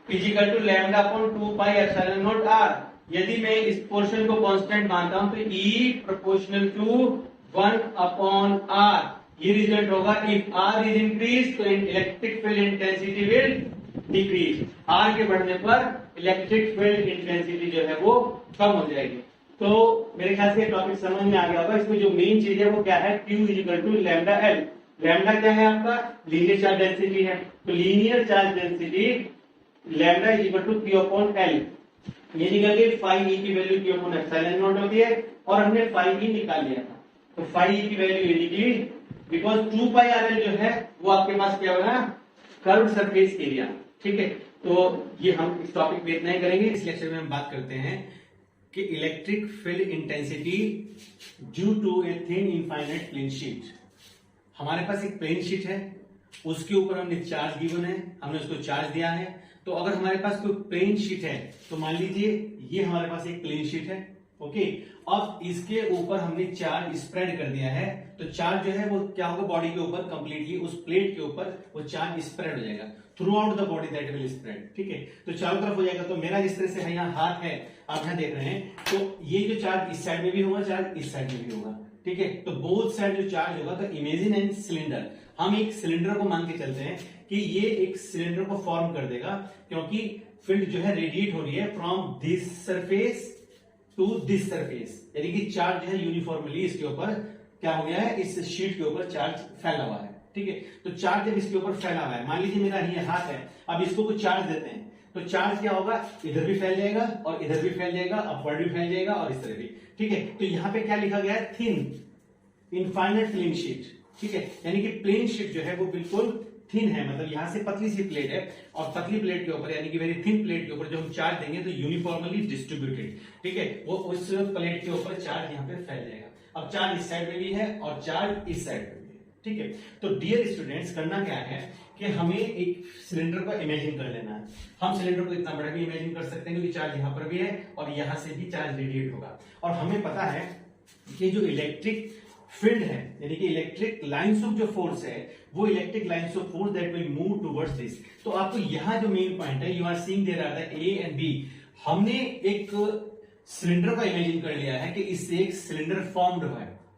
is equal to lambda upon 2 pi epsilon naught R. यदि मैं इस पोर्शन को कांस्टेंट मानता हूं तो E proportional to 1 upon R, ये रिजल्ट होगा। इफ आर इज इंक्रीज तो electric field intensity will decrease, R के बढ़ने पर इलेक्ट्रिक फील्ड इंटेंसिटी जो है वो कम हो जाएगी। तो मेरे ख्याल से टॉपिक समझ में आ गया होगा। इसमें जो मेन चीज है वो क्या है? Q is equal to lambda L. Lambda क्या है आपका? लीनियर चार्ज डेंसिटी है, तो linear charge density lambda is equal to Q upon L, ये निकल गई फाई ई की value Q upon epsilon naught होती है, और हमने फाई ई निकाल लिया था, तो फाई ई की वैल्यू ये निकली, बिकॉज 2 पाई आर एल जो है वो आपके पास क्या बना? कर्व्ड सरफेस एरिया, ठीक है। तो ये हम इस टॉपिक पे इतना ही करेंगे। इस लेक्चर में हम बात करते हैं कि electric field intensity due to a thin infinite plane sheet. हमारे पास एक प्लेन शीट है, उसके ऊपर हमने चार्ज गिवन है, हमने उसको चार्ज दिया है। तो अगर हमारे पास कोई प्लेन शीट है तो मान लीजिए ये हमारे पास एक प्लेन शीट है, ओके। अब इसके ऊपर हमने चार्ज स्प्रेड कर दिया है, तो चार्ज जो है वो क्या होगा? बॉडी के ऊपर कंप्लीटली उस प्लेट के ऊपर वो चार्ज स्प्रेड हो जाएगा through out the body, that will spread, ठीक है। तो चारों तरफ हो जाएगा। तो मेरा जिस तरह से है यहाँ हाथ है, आप यहाँ देख रहे हैं, तो ये जो चार्ज इस साइड में भी होगा, चार्ज इस साइड में भी होगा, ठीक है। तो बोथ साइड जो चार्ज होगा, तो इमेजिन एन सिलेंडर, हम एक सिलेंडर को मान के चलते हैं कि ये एक सिलेंडर को फॉर्म कर देगा, क्योंकि फील्ड जो है रेडिएट हो रही है from this surface to this surface, यानी कि चार्ज जो है यूनिफॉर्मली इसके ऊपर क्या हो गया है? इस शीट के ऊपर चार्ज फैला हुआ है, ठीक है। तो चार्ज जब इसके ऊपर फैला हुआ है, मान लीजिए मेरा ये हाथ है, अब इसको कुछ चार्ज देते हैं, तो चार्ज क्या होगा? इधर भी फैल जाएगा और इधर भी फैल जाएगा, अपवर्ड भी फैल जाएगा और इस तरह भी, ठीक है। तो यहाँ पे क्या लिखा गया है? थिन इनफाइनाइट प्लेन शीट, ठीक है। यानी कि प्लेन शीट जो है वो बिल्कुल थिन है, मतलब यहां से पतली सी प्लेट है, और पतली प्लेट के ऊपर यानी कि वेरी थिन प्लेट के ऊपर जो हम चार्ज देंगे तो यूनिफॉर्मली डिस्ट्रीब्यूटेड, ठीक है, वो उस प्लेट के ऊपर चार्ज यहाँ पे फैल जाएगा। अब चार्ज इस साइड में भी है और चार्ज इस साइड में भी है, ठीक है। तो डियर स्टूडेंट्स, करना क्या है कि हमें एक सिलेंडर को इमेजिन कर लेना है। हम सिलेंडर को इतना बड़ा भी इमेजिन कर सकते हैं क्योंकि चार्ज यहां पर भी है और यहां से भी चार्ज रेडिएट होगा। और हमें पता है कि जो इलेक्ट्रिक फील्ड है, यानी कि इलेक्ट्रिक लाइंस ऑफ जो फोर्स है, वो electric lines of force that will move towards this. तो आपको यहां जो मेन पॉइंट है, you are seeing there are the A and B. हमने एक सिलेंडर का इमेजिन कर लिया है कि इससे एक सिलेंडर फॉर्म्ड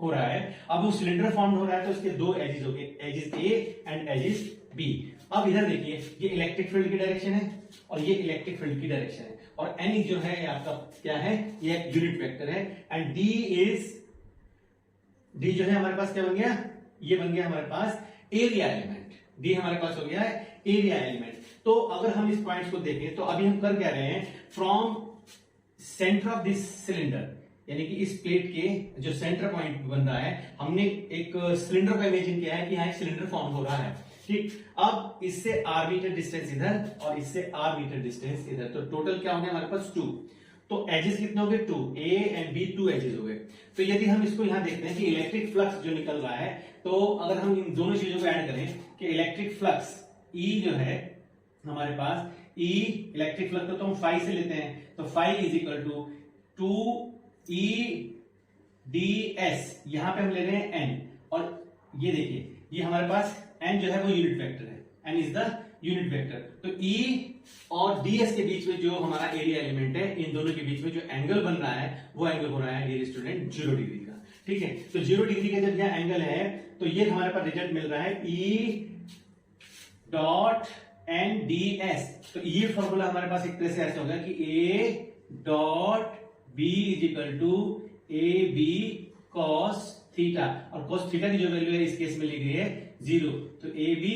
हो रहा है। अब वो सिलेंडर फॉर्म्ड हो रहा है तो इसके दो एजेस हो गए, edges A and edges B. अब इधर देखिए, ये इलेक्ट्रिक फील्ड की डायरेक्शन है और ये इलेक्ट्रिक फील्ड की डायरेक्शन है। और एन जो है आपका क्या है, ये एक यूनिट वेक्टर है। एंड डी जो है हमारे पास क्या बन गया, ये बन गया हमारे पास एरिया एलिमेंट। डी हमारे पास हो गया है एरिया एलिमेंट। तो अगर हम इस पॉइंट्स को देखें तो अभी हम कर क्या रहे हैं, from centre of this cylinder, यानी कि इस प्लेट के जो सेंटर पॉइंट बन रहा है, हमने एक सिलेंडर का इमेजिन किया है कि यहाँ एक सिलेंडर फॉर्म हो रहा है, ठीक। अब इससे आर मीटर डिस्टेंस इधर और इससे आर मीटर डिस्टेंस इधर, तो टोटल क्या होंगे हमारे पास 2। तो एजेस कितने हो गए, 2, ए एंड बी 2 एजेस हो गए। तो यदि हम इसको यहां देखते हैं कि इलेक्ट्रिक फ्लक्स जो निकल रहा है, तो अगर हम इन दोनों चीजों को ऐड करें कि इलेक्ट्रिक फ्लक्स ई जो है हमारे पास, ई इलेक्ट्रिक फ्लक्स तो हम फाई से लेते हैं, तो phi is equal to 2 E D s, यहां पे हम ले रहे हैं एन। और ये देखिए, ये हमारे पास एन जो है वो यूनिट वेक्टर है, n is the unit vector. तो ई और ds के बीच में जो हमारा एरिया एलिमेंट है, इन दोनों के बीच में जो एंगल बन रहा है, वो एंगल हो रहा है डियर स्टूडेंट 0 डिग्री का, ठीक है। तो 0 डिग्री का जब यह एंगल है, तो ये हमारे पास रिजल्ट मिल रहा है E dot n d S. तो ये फॉर्मूला हमारे पास एक तरह से ऐसे होगा कि A dot B is equal to A B cos theta, और कॉस थीटा की जो वैल्यू है इस केस में ली गई है 0। तो ए बी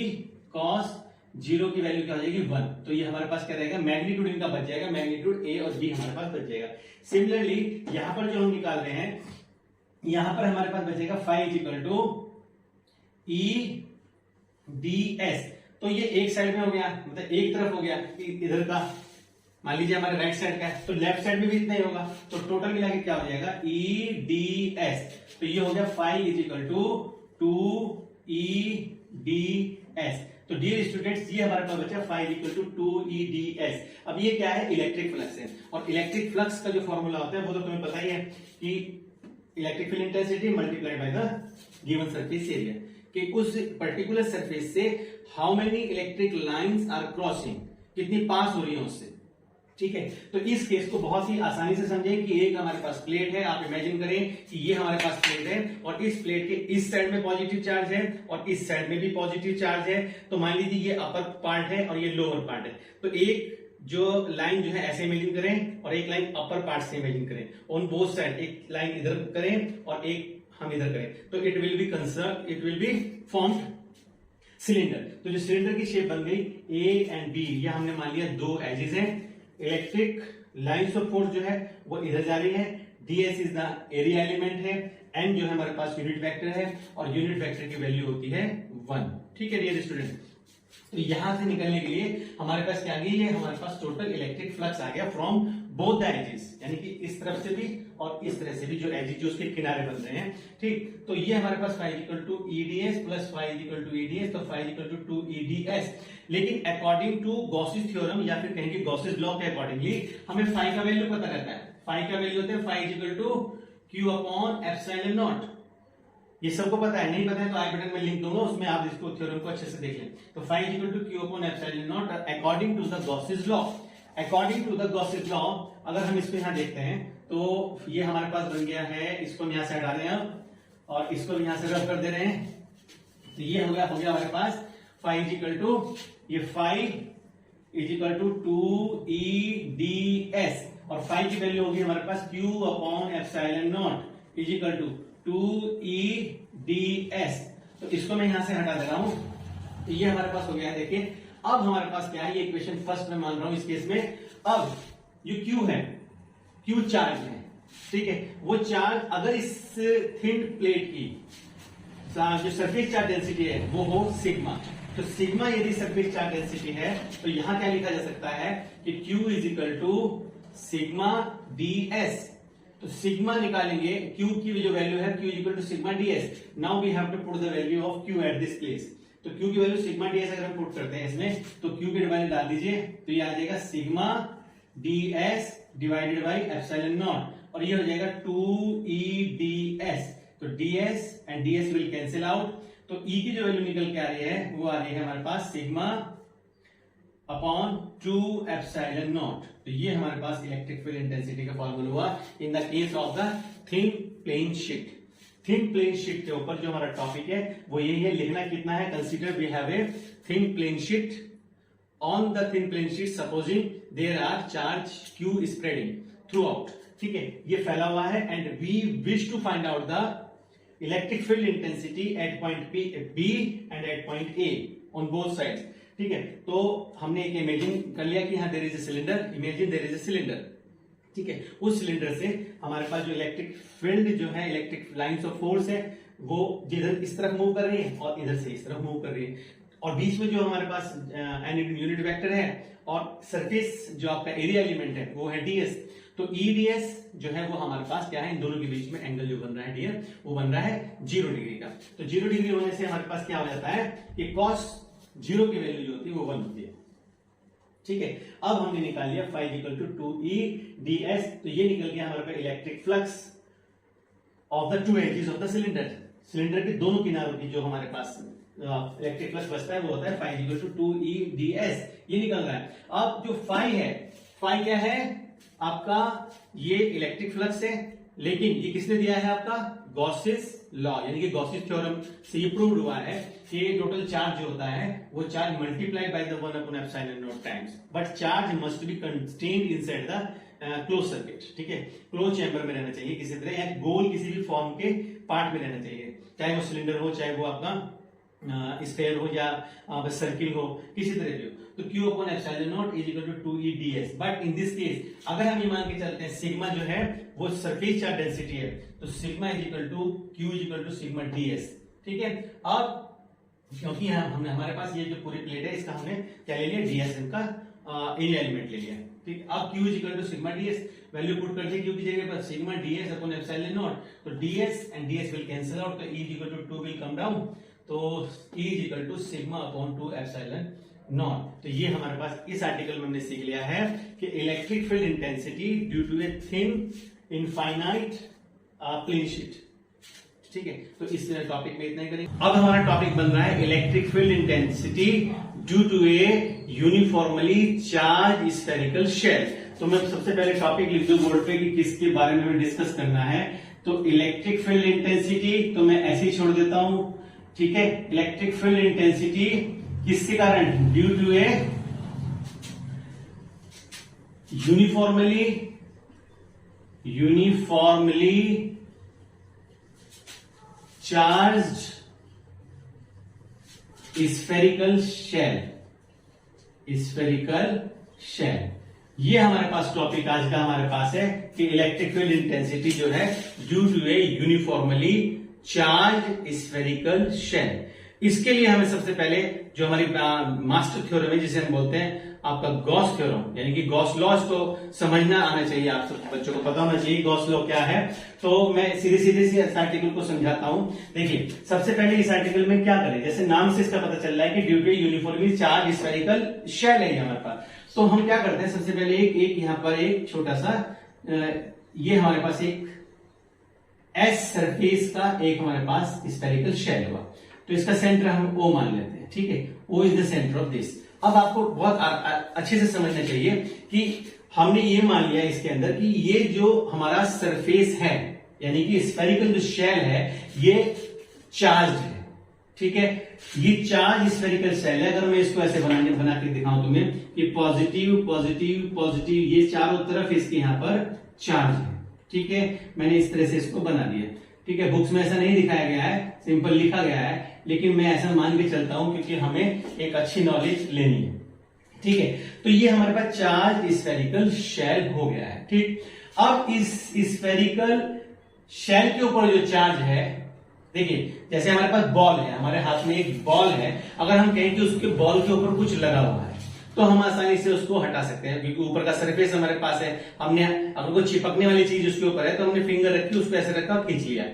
कॉस 0 की वैल्यू क्या हो जाएगी 1। तो ये हमारे पास क्या रहेगा, मैग्नीट्यूड इनका बच जाएगा, मैग्नीट्यूड ए और बी हमारे पास बच जाएगा। सिमिलरली यहां पर जो हम निकाल रहे हैं, यहां पर हमारे पास बचेगा phi is equal to E D S. तो ये एक साइड में हो गया, मतलब एक तरफ हो गया इधर का, मान लीजिए हमारे राइट साइड का है, तो लेफ्ट साइड में भी इतना ही होगा। तो टोटल मिला के क्या हो जाएगा, ई डी एस। तो ये हो गया phi is equal to 2 E D S. तो डियर स्टूडेंट्स, ये हमारे पास बचा phi equal to 2 E D s. अब ये क्या है, इलेक्ट्रिक फ्लक्स है। और इलेक्ट्रिक फ्लक्स का जो फॉर्मूला होता है वो तो तुम्हें पता ही है कि electric field intensity multiplied by the given surface area, कि उस पर्टिकुलर सरफेस से how many electric lines are crossing, कितनी पास हो रही है उससे, ठीक है। तो इस केस को बहुत ही आसानी से समझें कि एक हमारे पास प्लेट है, आप इमेजिन करें कि ये हमारे पास प्लेट है और इस प्लेट के इस साइड में पॉजिटिव चार्ज है और इस साइड में भी पॉजिटिव चार्ज है। तो मान लीजिए ये अपर पार्ट है और ये लोअर पार्ट है। तो एक जो लाइन जो है ऐसे इमेजिन करें और एक लाइन अपर पार्ट से इमेजिन करें, ऑन बोथ साइड, एक लाइन इधर करें और एक हम इधर करें, तो it will be formed cylinder. तो जो सिलेंडर की शेप बन गई ए एंड बी, ये हमने मान लिया 2 एजेस हैं। इलेक्ट्रिक लाइंस ऑफ फोर्स जो है वो इधर जा रही है, ds is the area element है, n जो है हमारे पास यूनिट वेक्टर है और यूनिट वेक्टर की वैल्यू होती है 1, ठीक है डियर स्टूडेंट। तो यहां से निकलने के लिए हमारे पास क्या आ गई है, हमारे पास टोटल इलेक्ट्रिक फ्लक्स आ गया फ्रॉम बोथ द एजेस, यानी कि इस तरफ से भी और इस तरह से भी, जो एजेस जो उसके किनारे बन रहे हैं, ठीक। तो ये हमारे पास phi equal to EDS plus phi equal to EDS, तो फाई इक्वल टू 2 ईडीएस। लेकिन अकॉर्डिंग टू गॉसिस थ्योरम या फिर कहेंगे गॉसिस लॉ के अकॉर्डिंगली हमें फाई का वैल्यू पता रहता है। फाई का वैल्यू होता है phi equal to Q upon epsilon naught. ये सबको पता है, नहीं पता है तो आई बटन में लिंक दूंगा, उसमें आप इसको थ्योरम को अच्छे से देख लें। तो phi equal to Q upon epsilon naught according to the Gauss's law. According to the Gauss's law अगर हम इसको यहां देखते हैं तो ये हमारे पास बन गया है, इसको हम यहां से हटा रहे हैं अब और इसको यहां से रब कर दे रहे हैं। तो ये हो गया हमारे पास फाई इज इक्वल टू, ये phi is equal to 2 E D S और फाई की वैल्यू होगी हमारे पास Q upon epsilon naught is equal to 2 E D S. तो इसको मैं यहां से हटा दे रहा हूं, तो ये हमारे पास हो गया है। देखिए अब हमारे पास क्या है, ये इक्वेशन फर्स्ट में मान रहा हूं इस केस में। अब जो क्यू है, क्यू चार्ज है, ठीक है, वो चार्ज अगर इस थिन प्लेट की जो सरफेस चार्ज डेंसिटी है वो हो सिग्मा, तो सिग्मा यदि सरफेस चार्ज डेंसिटी है तो यहां क्या लिखा जा सकता है कि Q is equal to sigma d S. तो सिग्मा निकालेंगे, क्यू की जो वैल्यू है Q equal to sigma ds. Now we have to put the value of Q at this place. तो क्यू की वैल्यू सिग्मा डीएस अगर हम पुट करते हैं इसमें, तो क्यू की वैल्यू डाल दीजिए, तो ये आ जाएगा sigma DS divided by epsilon naught, और ये हो जाएगा 2EdS। तो ds and ds will cancel out, तो E की जो वैल्यू निकल के आ रही है वो आ रही है हमारे पास सिग्मा अपॉन 2 एप्सिलॉन नॉट। तो ये हमारे पास इलेक्ट्रिक फील्ड इंटेंसिटी का फॉर्मूला हुआ in the case of the thin plane sheet. Thin plane sheet के ऊपर जो हमारा टॉपिक है वो यही है, लिखना कितना है, consider we have a thin plane sheet, on the thin plane sheet supposing there are charge q spreading throughout, ठीक है, ये फैला हुआ है, and we wish to find out the electric field intensity at point B and at point A on both sides, ठीक है। तो हमने एक इमेजिन कर लिया कि हाँ there is a cylinder, imagine there is a cylinder, ठीक है। उस सिलेंडर से हमारे पास जो इलेक्ट्रिक फील्ड जो है, इलेक्ट्रिक लाइंस ऑफ फोर्स है, वो जिधर इस तरफ मूव कर रही है और इधर से इस तरफ मूव कर रही है, और बीच में जो हमारे पास यूनिट वेक्टर है और सरफेस जो आपका एरिया एलिमेंट है वो है ds। तो EdS जो है वो हमारे पास क्या है, इन दोनों के बीच में एंगल जो बन रहा है डियर, वो बन रहा है 0 डिग्री का। तो 0 डिग्री होने से हमारे पास क्या हो जाता है कि cos 0 की वैल्यू जो होती है वो 1 होती है, ठीक है। अब हमने निकाल लिया phi इक्वल टू 2EdS, तो ये निकल गया हमारे पास electric flux of the two edges of the cylinder. Cylinder के दोनों किनारों की जो हमारे पास इलेक्ट्रिक फ्लक्स बचता है वो होता है phi इक्वल टू 2EdS, ये निकल रहा है। अब जो phi है, phi क्या है आपका, ये इलेक्ट्रिक फ्लक्स है, लेकिन ये किसने दिया है आपका, गॉसेस लॉ, यानी कि गॉसेस थ्योरम से ये प्रूव्ड हुआ है कि टोटल चार्ज जो होता है वो charge multiplied by the 1 upon epsilon not times, but charge must be contained inside the close circuit, ठीक है, क्लोज चैम्बर में रहना चाहिए किसी तरह, या गोल किसी भी फॉर्म के पार्ट में रहना चाहिए, चाहे वो सिलेंडर हो, चाहे वो आपका स्फेयर हो या सर्किल हो, किसी तरह भी हो। तो Q upon epsilon naught is equal to 2EdS, but in this case अगर हम ये मान के चलते हैं सिग्मा जो है वो सरफेस चार्ज डेंसिटी है, तो sigma is equal to Q is equal to sigma ds, ठीक है। अब क्योंकि हमने हमारे पास ये जो पूरी प्लेट है इसका हमने क्या ले लिया, ds का एरिया एलिमेंट ले लिया, ठीक। अब Q is equal to sigma ds, value put कर दिए Q की जगह पर sigma ds upon epsilon naught, तो ds and ds will cancel out, तो E is equal to 2 will come down, तो E is equal to sigma upon 2 epsilon naught. तो ये हमारे पास इस आर्टिकल में हमने सीख लिया है कि electric field intensity due to a thin infinite plane sheet, ठीक है। तो इस टॉपिक में इतना ही करेंगे। अब हमारा टॉपिक बन रहा है electric field intensity due to a uniformly charge spherical shell. तो मैं सबसे पहले टॉपिक लिख दूं बोर्ड पे कि किसके बारे में डिस्कस करना है। तो इलेक्ट्रिक फील्ड इंटेंसिटी तो मैं ऐसे ही छोड़ देता हूं, ठीक है। इलेक्ट्रिक फील्ड इंटेंसिटी किसके कारण, due to a uniformly charged spherical shell. ये हमारे पास टॉपिक आज का हमारे पास है कि इलेक्ट्रिक फील्ड इंटेंसिटी जो है due to a uniformly charge spherical shell. इसके लिए हमें सबसे पहले जो हमारी मास्टर थ्योरम है जिसे हम बोलते हैं आपका गॉस थ्योरम, यानी कि गॉस लॉ, इसको समझना आना चाहिए, आप सब बच्चों को पता होना चाहिए गॉस लॉ क्या है। तो मैं सीधे इस आर्टिकल को समझाता हूं। देखिए सबसे पहले इस आर्टिकल में क्या करें, जैसे नाम से इसका पता चल रहा है कि due to uniformly charge spherical shell है हमारे पास। तो हम क्या करते हैं, सबसे पहले एक यहाँ पर एक छोटा सा ये हमारे पास एक एस सरफेस का एक हमारे पास स्फेरिकल शेल हुआ, तो इसका सेंटर हम O मान लेते हैं, ठीक है। O is the centre of this. अब आपको बहुत अच्छे से समझना चाहिए कि हमने ये मान लिया इसके अंदर कि ये जो हमारा सरफेस है, यानी कि स्फेरिकल जो शेल है ये चार्ज है, ठीक है। ये चार्ज स्फेरिकल शेल है। अगर मैं इसको ऐसे बना के दिखाऊं तुम्हें कि पॉजिटिव पॉजिटिव पॉजिटिव, ये चारों तरफ इसके यहाँ पर चार्ज है, ठीक है। मैंने इस तरह से इसको बना दिया, ठीक है। बुक्स में ऐसा नहीं दिखाया गया है, सिंपल लिखा गया है, लेकिन मैं ऐसा मान के चलता हूं क्योंकि हमें एक अच्छी नॉलेज लेनी है, ठीक है। तो ये हमारे पास चार्ज स्फेरिकल शेल हो गया है, ठीक। अब इस स्फेरिकल शेल के ऊपर जो चार्ज है, देखिए जैसे हमारे पास बॉल है, हमारे हाथ में एक बॉल है, अगर हम कहें कि उसके बॉल के ऊपर कुछ लगा हुआ है तो हम आसानी से उसको हटा सकते हैं, क्योंकि ऊपर का सरफेस हमारे पास है। हमने अगर कोई चिपकने वाली चीज उसके ऊपर है तो हमने फिंगर रखी, उसको ऐसे रखा और खींच लिया।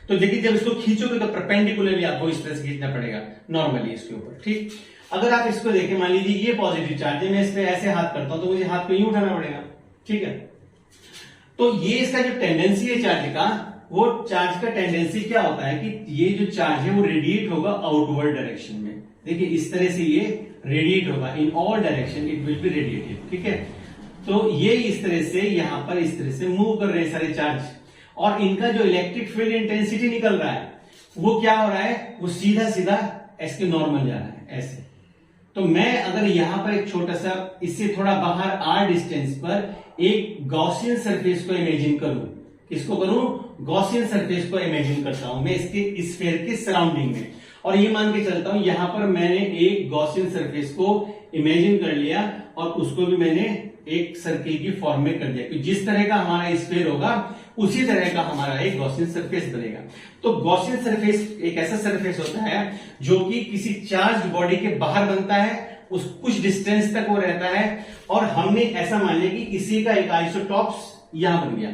तो देखिए जब इसको खींचोगे तो परपेंडिकुलरली आपको इस तरह से खींचना पड़ेगा नॉर्मली इसके ऊपर, ठीक। अगर आप इसको देखें, मान लीजिए ये पॉजिटिव चार्ज है, मैं इस पे ऐसे हाथ करता हूं तो मुझे हाथ को यूं उठाना पड़ेगा, ठीक है। तो ये इसका जो टेंडेंसी है चार्ज का, वो चार्ज का टेंडेंसी क्या होता है कि ये जो चार्ज है वो रेडिएट होगा आउटवर्ड डायरेक्शन में। देखिए इस तरह से ये रेडिएट होगा, in all direction it will be radiated, ठीक है। तो ये इस तरह से यहां पर इस तरह से मूव कर रहे हैं सारे चार्ज, और इनका जो इलेक्ट्रिक फील्ड इंटेंसिटी निकल रहा है वो क्या हो रहा है, वो सीधा सीधा इसके नॉर्मल जा रहा है ऐसे। तो मैं अगर यहां पर एक छोटा सा, इससे थोड़ा बाहर r डिस्टेंस पर एक गॉसियन सरफेस को इमेजिन करूं, किसको करूं, गॉसियन सरफेस को इमेजिन करता हूं मैं इसके स्फीयर के सराउंडिंग में, और ये मान के चलता हूं यहां पर मैंने एक गॉसियन सरफेस को इमेजिन कर लिया और उसको भी मैंने एक सर्किल की फॉर्म में कर दिया, कि जिस तरह का हमारा स्फीयर होगा उसी तरह का हमारा एक गॉसियन सरफेस बनेगा। तो गॉसियन सरफेस एक ऐसा सरफेस होता है जो कि किसी चार्ज बॉडी के बाहर बनता है, उस कुछ डिस्टेंस तक वो रहता है, और हमने ऐसा मान लिया कि इसी का एक आइसोटॉप्स यहां बन गया,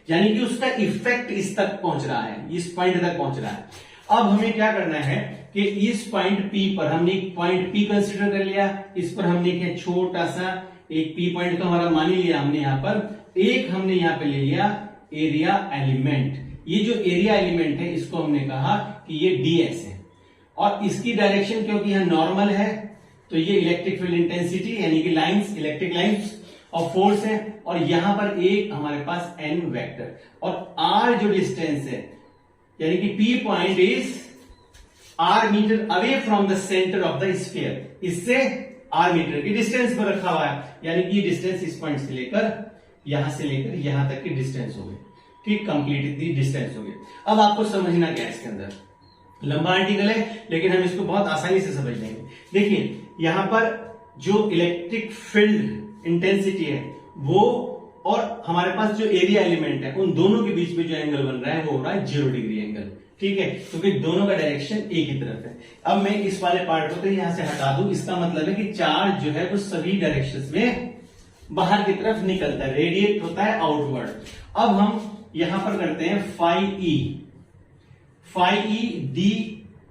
यानी कि उसका इफेक्ट इस तक पहुंच रहा है, इस पॉइंट तक पहुंच रहा है। अब हमें क्या करना है कि इस पॉइंट P पर हमने एक पॉइंट P कंसीडर कर लिया, इस पर हमने क्या छोटा सा एक P पॉइंट तो हमारा मान ही लिया हमने, यहां पर एक हमने यहां पे ले लिया एरिया एलिमेंट। ये जो एरिया एलिमेंट है इसको हमने कहा कि ये ds है, और इसकी डायरेक्शन क्योंकि यहां नॉर्मल है तो ये इलेक्ट्रिक फील्ड इंटेंसिटी यानी कि lines, electric lines of force है, और यहां पर एक हमारे पास n वेक्टर, और r जो डिस्टेंस है यानी कि P point is r metre away from the centre of the sphere, इससे r मीटर की डिस्टेंस पर रखा हुआ है, यानी कि ये डिस्टेंस इस पॉइंट से लेकर यहां तक की डिस्टेंस हो गई, ठीक, कंप्लीट दी डिस्टेंस हो गई। अब आपको समझना क्या है इसके अंदर, लंबा आर्टिकल है लेकिन हम इसको बहुत आसानी से समझ लेंगे। देखिए यहां पर जो इलेक्ट्रिक फील्ड इंटेंसिटी है वो, और हमारे पास जो एरिया एलिमेंट है, उन दोनों के बीच में जो एंगल बन रहा है वो हो रहा है 0 डिग्री एंगल, ठीक है, क्योंकि दोनों का डायरेक्शन एक ही तरफ है। अब मैं इस वाले पार्ट को तो यहां से हटा दूं, इसका मतलब है कि चार्ज जो है वो सभी डायरेक्शंस में बाहर की तरफ निकलता है, रेडिएट होता है आउटवर्ड। अब हम यहां पर करते हैं phi E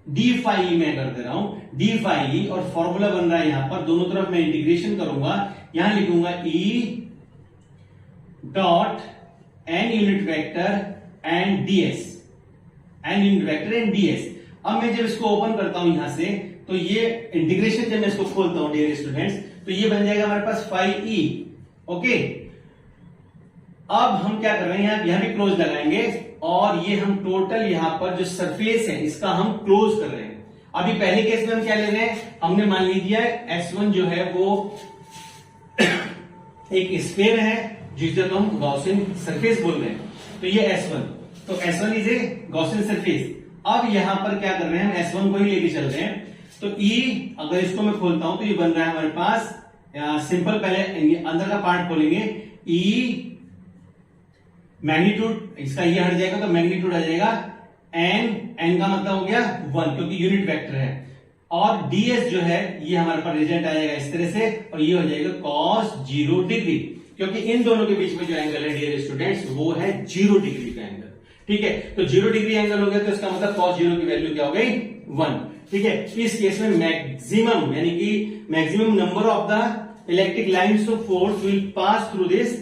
d phi E मैं कर दे रहा हूं डी फाई ई, और फॉर्मूला बन रहा है यहां पर, दोनों तरफ मैं इंटीग्रेशन करूंगा, यहां लिखूंगा E dot n unit vector and ds, n unit vector and ds. अब मैं जब इसको ओपन करता हूं यहां से, तो ये इंटीग्रेशन जब मैं इसको खोलता हूं डियर स्टूडेंट्स, तो ये बन जाएगा हमारे पास फाई ई, ओके। अब हम क्या कर रहे हैं, यहां भी क्लोज लगाएंगे, और ये हम टोटल यहां पर जो सरफेस है इसका हम क्लोज कर रहे हैं। अभी पहले केस में हम क्या ले रहे हैं, हमने मान लीजिए S1 जो है वो एक स्फीयर है जिसे हम गॉसियन सरफेस बोल रहे हैं, तो ये S1, तो S1 is a Gaussian surface. अब यहां पर क्या कर रहे हैं, हम S1 को ही लेके चल रहे हैं, तो E अगर इसको मैं खोलता हूं तो ये बन रहा है हमारे पास सिंपल, पहले अंदर का पार्ट खोलेंगे, E मैग्नीट्यूड इसका ये हट जाएगा तो मैग्नीट्यूड आ जाएगा n का मतलब हो गया 1 क्योंकि यूनिट वेक्टर है, और ds जो है ये हमारे पास रिजल्ट आ जाएगा इस तरह से, और ये हो जाएगा cos 0 डिग्री, क्योंकि इन दोनों के बीच में जो एंगल है डियर स्टूडेंट्स वो है 0 डिग्री का एंगल, ठीक है। तो 0 डिग्री एंगल हो गया तो इसका मतलब cos 0 की वैल्यू क्या हो गई 1, ठीक है। इस केस में मैक्सिमम यानी कि maximum number of the electric lines of force will pass through this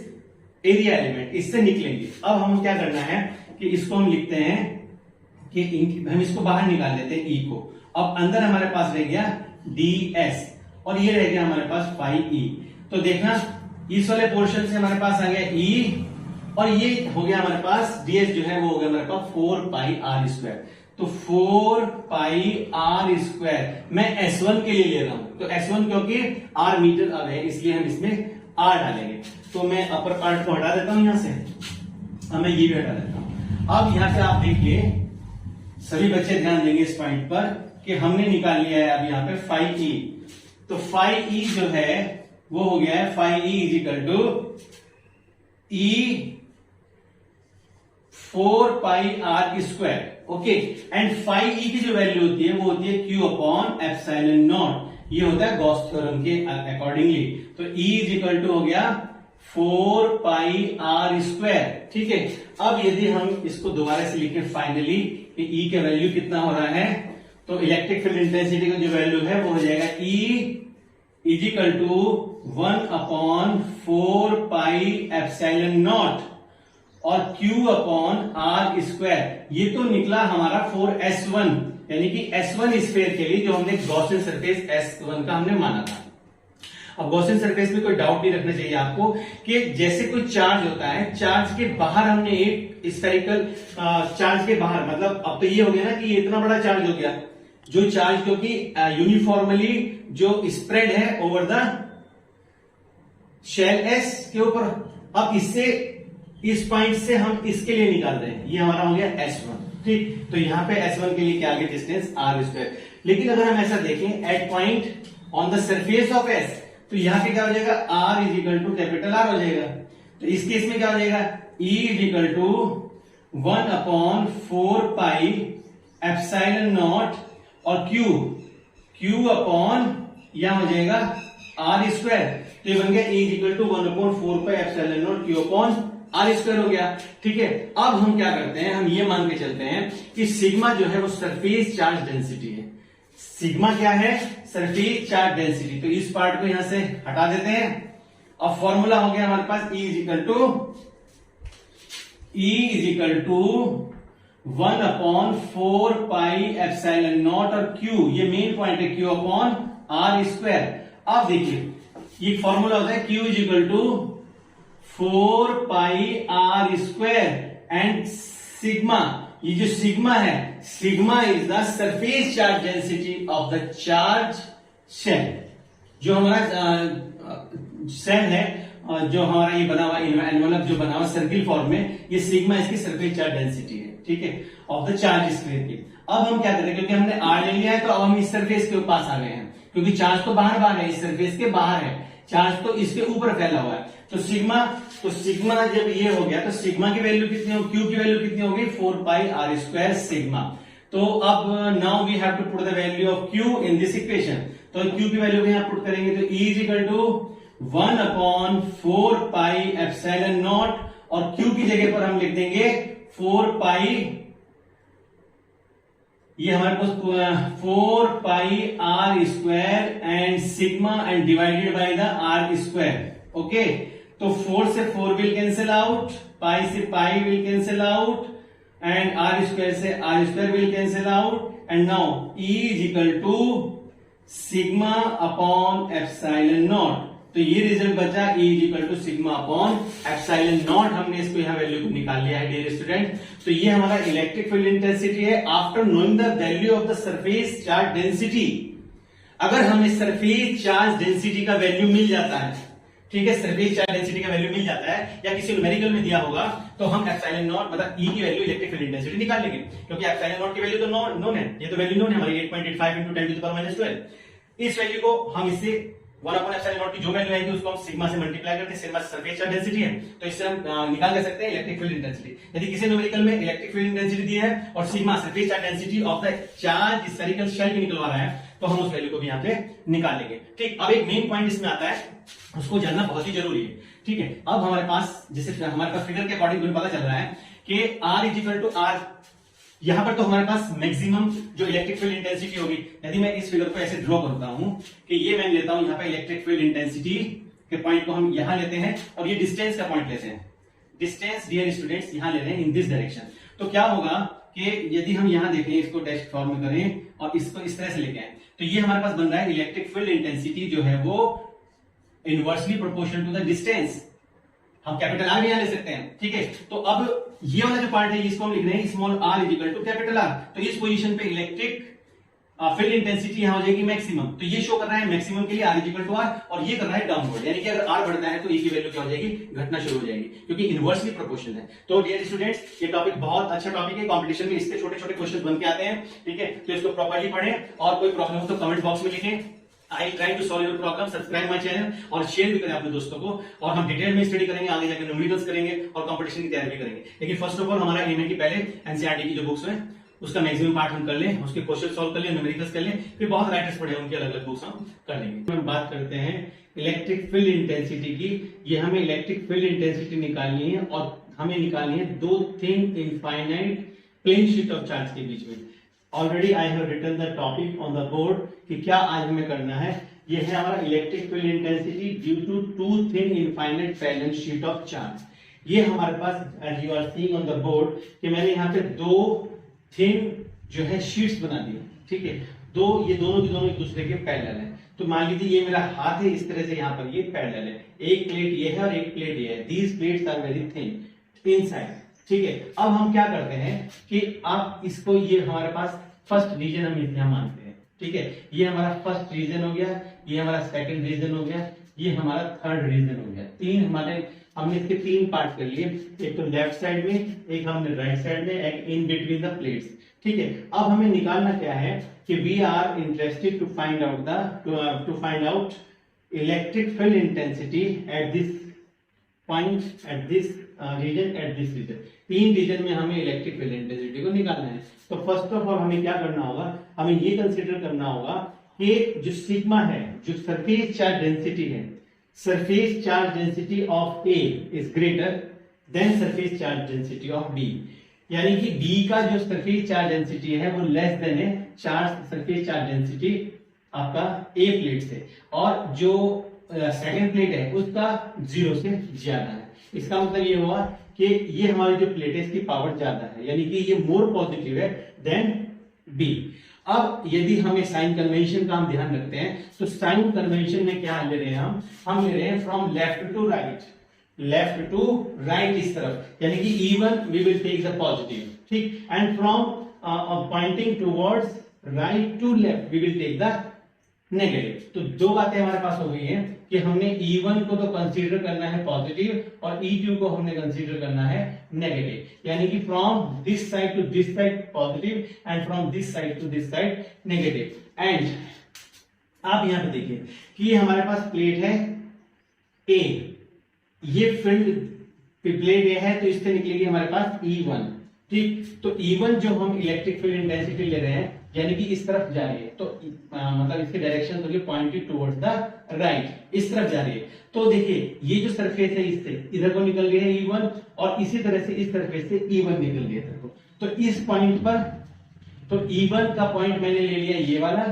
area element, इससे निकलेंगे। अब हम क्या करना है कि इसको हम लिखते हैं कि हम इसको बाहर निकाल लेते हैं E को। अब अंदर हमारे पास रह गया ds और ये रह गया हमारे पास फाई E। तो देखना इस वाले पोर्शन से हमारे पास आ गया E, और ये हो गया हमारे पास ds जो है वो हो गया हमारे पास 4 पाई r स्क्वायर। तो 4 पाई r स्क्वायर मैं S1 के लिए ले रहा हूं, तो S1 क्योंकि r मीटर अब है इसलिए हम इसमें r डालेंगे। तो मैं अपर पार्ट को हटा देता हूं यहां से, अब मैं ये भी हटा देता हूं। अब यहां पे आप देखिए सभी बच्चे ध्यान देंगे इस पॉइंट पर कि हमने निकाल लिया है अब यहां पे फाई ई। तो फाई ई जो है वो हो गया है phi E is equal to E 4 pi R square, okay. And phi E की जो वैल्यू होती है वो होती है क्यू अपॉन एप्सिलॉन नॉट, ये होता है गॉस थ्योरम के अकॉर्डिंगली। तो E इज इक्वल टू हो गया 4 पाई आर स्क्वायर। ठीक है, अब यदि हम इसको दोबारा से लिखें फाइनली कि E का वैल्यू कितना हो रहा है, तो इलेक्ट्रिक फील्ड इंटेंसिटी का जो वैल्यू है वो हो जाएगा E is equal to 1/4 pi epsilon naught और Q अपॉन आर स्क्वायर। ये तो निकला हमारा 4S1, यानी कि S1 स्फीयर के लिए जो हमने गॉसियन सरफेस S1 का हमने माना था। अब गॉसियन सरफेस में कोई डाउट नहीं रखना चाहिए आपको कि जैसे कोई चार्ज होता है, चार्ज के बाहर हमने एक स्फेरिकल चार्ज के बाहर, मतलब अब तो ये हो गया ना कि ये इतना बड़ा चार्ज हो गया, जो चार्ज क्योंकि यूनिफॉर्मली जो स्प्रेड है ओवर द शेल S के ऊपर। अब इससे इस पॉइंट से हम इसके लिए निकाल रहे हैं, ये हमारा हो गया S1। ठीक, तो यहां पे S1 के लिए क्या आ गया डिस्टेंस R स्क्वायर। लेकिन अगर हम ऐसा देखें at point on the surface of S, तो यहां पे क्या हो जाएगा R is equal to capital R हो जाएगा। तो इस केस में क्या हो जाएगा E is equal to 1/4 pi epsilon naught और Q अपॉन यहां हो जाएगा R स्क्वायर। तो ये बन गया E is equal to 1/4 pi epsilon naught Q upon R square हो गया। ठीक है, अब हम क्या करते हैं, हम ये मान के चलते हैं कि सिग्मा जो है वो सरफेस चार्ज डेंसिटी है। सिग्मा क्या है, सरफेस चार्ज डेंसिटी। तो इस पार्ट को यहां से हटा देते हैं। अब फॉर्मूला हो गया हमारे पास E is equal to 1/4 pi epsilon naught और Q, ये मेन पॉइंट है, Q अपॉन आर स्क्वायर। अब देखिए ये फॉर्मूला होता है Q is equal to 4 pi R square and sigma, ये जो सिग्मा है, sigma is the surface charge density of the charge shell. जो हमारा शेल है, जो हमारा ये बना हुआ एनवलप जो बना हुआ सर्किल फॉर्म में, ये सिग्मा इसकी सरफेस चार्ज डेंसिटी है। ठीक है, ऑफ द चार्ज स्क्वायर की। अब हम क्या करें, क्योंकि हमने आर ले लिया है तो अब हम इस सरफेस के पास आ गए हैं, क्योंकि चार्ज तो बाहर है, इस सरफेस के बाहर है, चार्ज तो इसके ऊपर फैला हुआ है। तो सिग्मा जब ये हो गया तो सिग्मा की वैल्यू कितनी होगी, Q की वैल्यू कितनी होगी 4 पाई आर स्क्वायर सिग्मा। तो अब now we have to put the value of Q in this equation. तो Q की वैल्यू को यहां पुट करेंगे तो E is equal to 1/4 pi epsilon naught और Q की जगह पर हम लिख देंगे 4 पाई, ये हमारे पास 4 pi R square and sigma and divided by the R square. Okay, तो 4 से 4 विल कैंसिल आउट, पाई से pi will cancel out and R square से R square will cancel out and now E is equal to sigma upon epsilon naught. तो ये रिजल्ट बचा E is equal to sigma upon epsilon naught. हमने इसको यहां वैल्यू को निकाल लिया है डियर स्टूडेंट। तो ये हमारा इलेक्ट्रिक फील्ड इंटेंसिटी है after knowing the value of the surface charge density. अगर हमें सरफेस चार्ज डेंसिटी का वैल्यू मिल जाता है, ठीक है, सरफेस चार्ज डेंसिटी का वैल्यू मिल जाता है या किसी न्यूमेरिकल में दिया होगा, तो हम एप्सिलॉन नॉट मतलब E की वैल्यू इलेक्ट्रिक फील्ड इंटेंसिटी निकाल लेंगे, क्योंकि एप्सिलॉन नॉट की वैल्यू तो नोन है, ये तो वैल्यू नोन है हमारी 8.85 × 10⁻12। इस वैल्यू को हम इससे 1/एप्सिलॉन नॉट की जो वैल्यू आएगी उसको हम सिग्मा से मल्टीप्लाई करते हैं, सिग्मा सरफेस चार्ज डेंसिटी है, तो इससे हम निकाल कर सकते हैं इलेक्ट्रिक फील्ड इंटेंसिटी। यदि किसी न्यूमेरिकल में इलेक्ट्रिक फील्ड इंटेंसिटी दी है और sigma surface charge density of the charge spherical shell की निकलवा रहा है, तो हम उस वैल्यू को भी यहां पे निकाल लेंगे। ठीक, अब एक मेन पॉइंट इसमें आता है, उसको जानना बहुत ही जरूरी है। ठीक है, अब हमारे पास जैसे हमारे पास फिगर के अकॉर्डिंग हमें पता चल रहा है कि R is equal to R, यहां पर तो हमारे पास मैक्सिमम जो इलेक्ट्रिक फील्ड इंटेंसिटी होगी। यदि मैं इस फिगर को ऐसे ड्रॉ करता हूं कि ये मैं लेता हूं यहां पे इलेक्ट्रिक फील्ड इंटेंसिटी के पॉइंट को हम यहां लेते हैं और ये डिस्टेंस का पॉइंट लेते हैं, डिस्टेंस डियर स्टूडेंट्स यहां ले रहे हैं इन दिस डायरेक्शन। तो क्या होगा कि यदि हम यहां देखें, इसको डैश फॉर्म में करें और इसको इस तरह से लेके आए, तो ये हमारे पास बन रहा है इलेक्ट्रिक फील्ड इंटेंसिटी जो है वो inversely proportional to the distance. हम कैपिटल आर भी यहां ले सकते हैं। ठीक है, तो अब ये वाला जो पार्ट है इसको हम लिख रहे हैं small r is equal to capital R। तो इस पोजीशन पे इलेक्ट्रिक फील्ड इंटेंसिटी यहां हो जाएगी मैक्सिमम। तो ये शो कर रहा है मैक्सिमम के लिए R is equal to R और ये कर रहा है डाउनवर्ड, यानी कि अगर R बढ़ता है तो E की वैल्यू क्या हो जाएगी, घटना शुरू हो जाएगी, क्योंकि इनवर्सली प्रोपोर्शनल है। तो डियर स्टूडेंट्स, ये टॉपिक बहुत अच्छा टॉपिक है, कंपटीशन में इसके छोटे छोटे क्वेश्चन बन के आते हैं। ठीक है, तो इसको प्रॉपर्ली पढ़ें और कोई प्रॉब्लम हो तो कमेंट बॉक्स में लिखें। I try to solve your problem. Subscribe my channel और शेयर भी करें अपने दोस्तों को, और हम डिटेल में स्टडी करेंगे, आगे जाकर न्यूमेरिकल्स करेंगे और कंपटीशन की तैयारी भी करेंगे। लेकिन फर्स्ट ऑफ ऑल हमारा एम है कि पहले एनसीईआरटी की जो बुक्स हैं उसका मैक्सिमम पार्ट हम कर लें, उसके क्वेश्चन सॉल्व कर लें, न्यूमेरिकल्स कर लें, फिर बहुत राइटर्स पढ़े उनकी अलग अलग बुक्स हम कर लेंगे। हम बात करते हैं इलेक्ट्रिक फील्ड इंटेंसिटी की। ये हमें इलेक्ट्रिक फील्ड इंटेंसिटी निकालनी है और हमें निकालनी है दो thin infinite plane sheet of charge के बीच में। Already I have written the topic on the board कि क्या आज हमें करना है। ये है हमारा electric field intensity due to two thin infinite parallel sheet of charge. ये हमारे पास as you are seeing on the board कि मैंने यहाँ पे दो थिन जो है शीट्स बना दी, ठीक है। ये दोनों के दोनों एक दूसरे के पैरेलल है। तो मान लीजिए ये मेरा हाथ है, इस तरह से यहाँ पर ये पैरेलल है, एक प्लेट ये है और एक प्लेट ये है। These plates are very thin inside, ठीक है। अब हम क्या करते हैं कि आप इसको, ये हमारे पास फर्स्ट रीजन हम यहाँ मानते हैं, ठीक है। ये हमारा फर्स्ट रीजन हो गया, ये हमारा सेकंड रीजन हो गया, ये हमारा थर्ड रीजन हो गया। तीन हमारे, हमने इसके तीन पार्ट कर लिए, एक तो लेफ्ट साइड में, एक हमने राइट साइड में, एक इन बिटवीन द प्लेट्स, ठीक है। अब हमें निकालना क्या है कि we are interested to find out electric field intensity at this point, at this region, at this region. तीन रीजन में हमें इलेक्ट्रिक फील्ड इंटेंसिटी को निकालना है। तो फर्स्ट ऑफ ऑल हमें क्या करना होगा, हमें ये कंसीडर करना होगा कि जो सिग्मा है, जो सरफेस चार्ज डेंसिटी है, surface charge density of A is greater than surface charge density of B. यानी कि बी का जो सरफेस चार्ज डेंसिटी है वो लेस देन है सरफेस चार्ज डेंसिटी आपका ए प्लेट से, और जो सेकंड प्लेट है उसका 0 से ज्यादा है। इसका मतलब ये हुआ कि ये हमारी जो प्लेट है इसकी पावर ज्यादा है, यानी कि ये मोर पॉजिटिव है देन बी। अब यदि हमें साइन कन्वेंशन का हम ध्यान रखते हैं तो साइन कन्वेंशन में क्या ले रहे हैं हम ले रहे हैं from left to right, left to right इस तरफ, यानी कि even we will take the positive, ठीक, and from pointing towards right to left we will take the negative. तो दो बातें हमारे पास हो गई हैं कि हमने E1 को तो कंसीडर करना है पॉजिटिव और E2 को हमने कंसीडर करना है नेगेटिव, यानी कि from this side to this side positive and from this side to this side negative. And आप यहां पे देखिए कि ये हमारे पास प्लेट है A, ये फील्ड प्लेट A है तो इससे निकलेगी हमारे पास E1, ठीक। तो E1 जो हम इलेक्ट्रिक फील्ड इंटेंसिटी ले रहे हैं यानी कि इस तरफ जा रही है, तो मतलब इसकी डायरेक्शन होगी पॉइंटेड टुवर्ड्स द राइट, इस तरफ जा रही है। तो देखिए ये जो सरफेस है इससे इधर को निकल गया है E1 और इसी तरह से इस सरफेस से E1 निकल गया इधर को। तो इस पॉइंट पर, तो E1 का पॉइंट मैंने ले लिया ये वाला,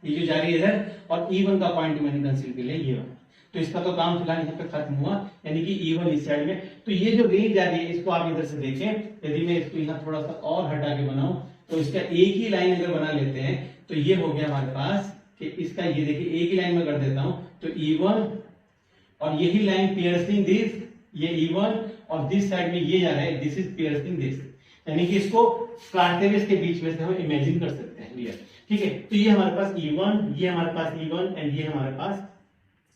ये जो जा रही है इधर, और E1 का पॉइंट मैंने कंसीडर कर लिया ये वाला। तो इसका तो काम फिलहाल यहाँ पे खत्म हुआ, यानी कि E1 इस साइड में। तो ये जो रेंज आ रही है इसको आप इधर से देखें, यदि मैं इसको यहाँ थोड़ा सा और हटा के बनाऊं तो इसका एक ही लाइन अगर बना लेते हैं तो ये हो गया हमारे पास कि इसका, ये देखिए एक ही लाइन में कर देता हूं तो E1 और यही लाइन पियर्सिंग दिस, ये E1 और दिस साइड में ये जा रहा है, दिस इज पियर्सिंग दिस, यानी कि इसको काटते हुए इसके बीच में से हम इमेजिन कर सकते हैं, क्लियर, ठीक है। तो ये हमारे पास E1, ये हमारे पास E1 एंड ये हमारे पास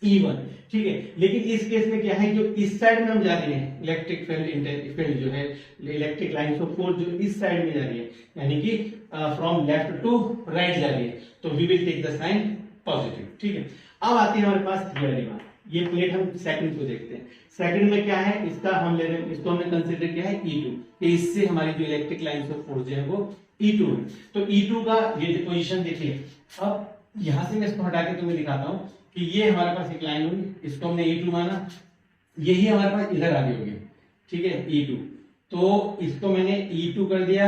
E1, ठीक है। लेकिन इस केस में क्या है, जो इस साइड में हम जा रहे हैं इलेक्ट्रिक फील्ड जो है, इलेक्ट्रिक लाइंस ऑफ फोर्स जो इस साइड में जा रही है, यानी कि फ्रॉम लेफ्ट टू राइट जा रही है, तो we will take the sign positive, ठीक है। अब आती है हमारे पास ये वाली बात, ये प्लेट हम सेकंड को देखते हैं। सेकंड में क्या है, इसका हम ले रहे हैं, इसको हमने कंसीडर किया है E2, कि इससे हमारी जो इलेक्ट्रिक लाइंस ऑफ फोर्स जो है वो E2 है। तो E2 का ये पोजीशन देखिए, अब यहां से मैं इसको हटा के तुम्हें दिखाता हूं कि ये हमारे पास एक लाइन होगी, इसको हमने E2 माना, यही हमारे पास इधर आगे होगी, ठीक है, E2। तो इसको मैंने E2 कर दिया,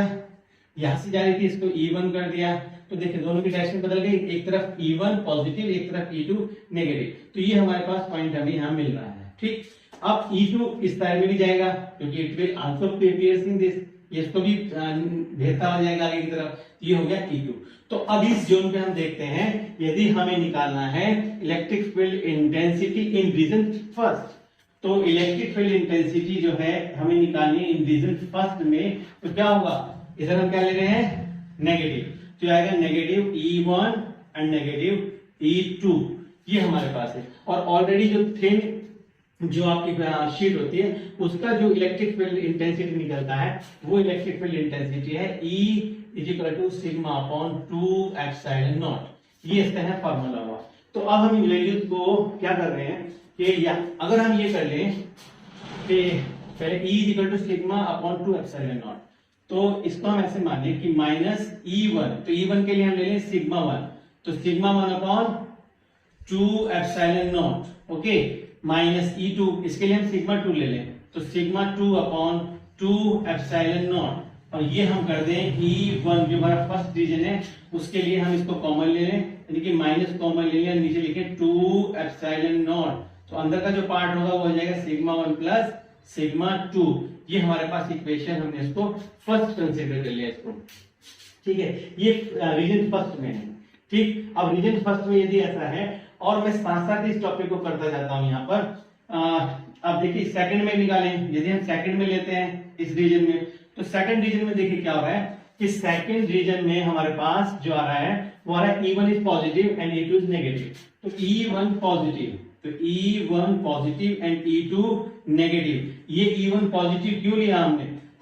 यहां से जा रही थी इसको E1 कर दिया, तो देखिए दोनों की डायरेक्शन बदल गई, एक तरफ E1 पॉजिटिव, एक तरफ E2 नेगेटिव। तो ये हमारे पास पॉइंट हमें यहां मिल रहा है, ठीक। अब E2 इस साइड में भी जाएगा क्योंकि it will also piercing this, इसको भी भेजता हो जाएगा आगे की तरफ, ये हो गया E2। तो अब इस जोन पे हम देखते हैं, यदि हमें निकालना है electric field intensity in region first, तो इलेक्ट्रिक फील्ड इंटेंसिटी जो है हमें निकालनी है इन रीजन फर्स्ट में, तो क्या होगा, इधर हम क्या ले रहे हैं नेगेटिव, तो आएगा negative E1 and negative E2, ये हमारे पास है। और ऑलरेडी जो थिन जो आपकी शीट होती है उसका जो इलेक्ट्रिक फील्ड इंटेंसिटी निकलता है वो इलेक्ट्रिक फील्ड इंटेंसिटी है E = sigma upon 2 epsilon naught, ये इसका है फार्मूला हुआ। तो अब हम वैल्यूज को क्या कर रहे हैं कि या अगर हम ये कर लें कि पहले E = sigma upon 2 epsilon naught, तो इसको हम ऐसे माने कि माइनस E1, तो E1 के लिए हम ले लें सिग्मा 1, तो sigma 1 upon 2 epsilon naught, okay, minus E2, इसके लिए हम सिग्मा 2 ले लें, तो सिग्मा 2 अपॉन 2 एप्सिलॉन नॉट, और ये हम कर दें E1 जो हमारा फर्स्ट रीजन है उसके लिए हम इसको कॉमन ले लें, यानी कि माइनस कॉमन ले लें, नीचे लिखे 2 एप्सिलॉन नॉट, तो अंदर का जो पार्ट होगा वो हो जाएगा सिग्मा 1 प्लस सिग्मा 2। ये हमारे पास इक्वेशन, हमने इसको फर्स्ट कंसीडर कर लिया इसको, ठीक है, ये रीजन फर्स्ट में है। ठीक, अब रीजन फर्स्ट में यदि ऐसा है, और मैं साथ साथ इस टॉपिक को करता जाता हूं यहाँ पर, अब देखिए सेकंड में निकालें, यदि हम सेकंड में लेते हैं इस रीजन में, तो सेकंड रीजन में देखिए क्या हो रहा है कि सेकंड रीजन में हमारे पास जो आ रहा है वो आ रहा है E1 is positive and E2 is negative, तो E1 पॉजिटिव, तो E1 positive and E2 negative. ये E1 पॉजिटिव क्यों लिया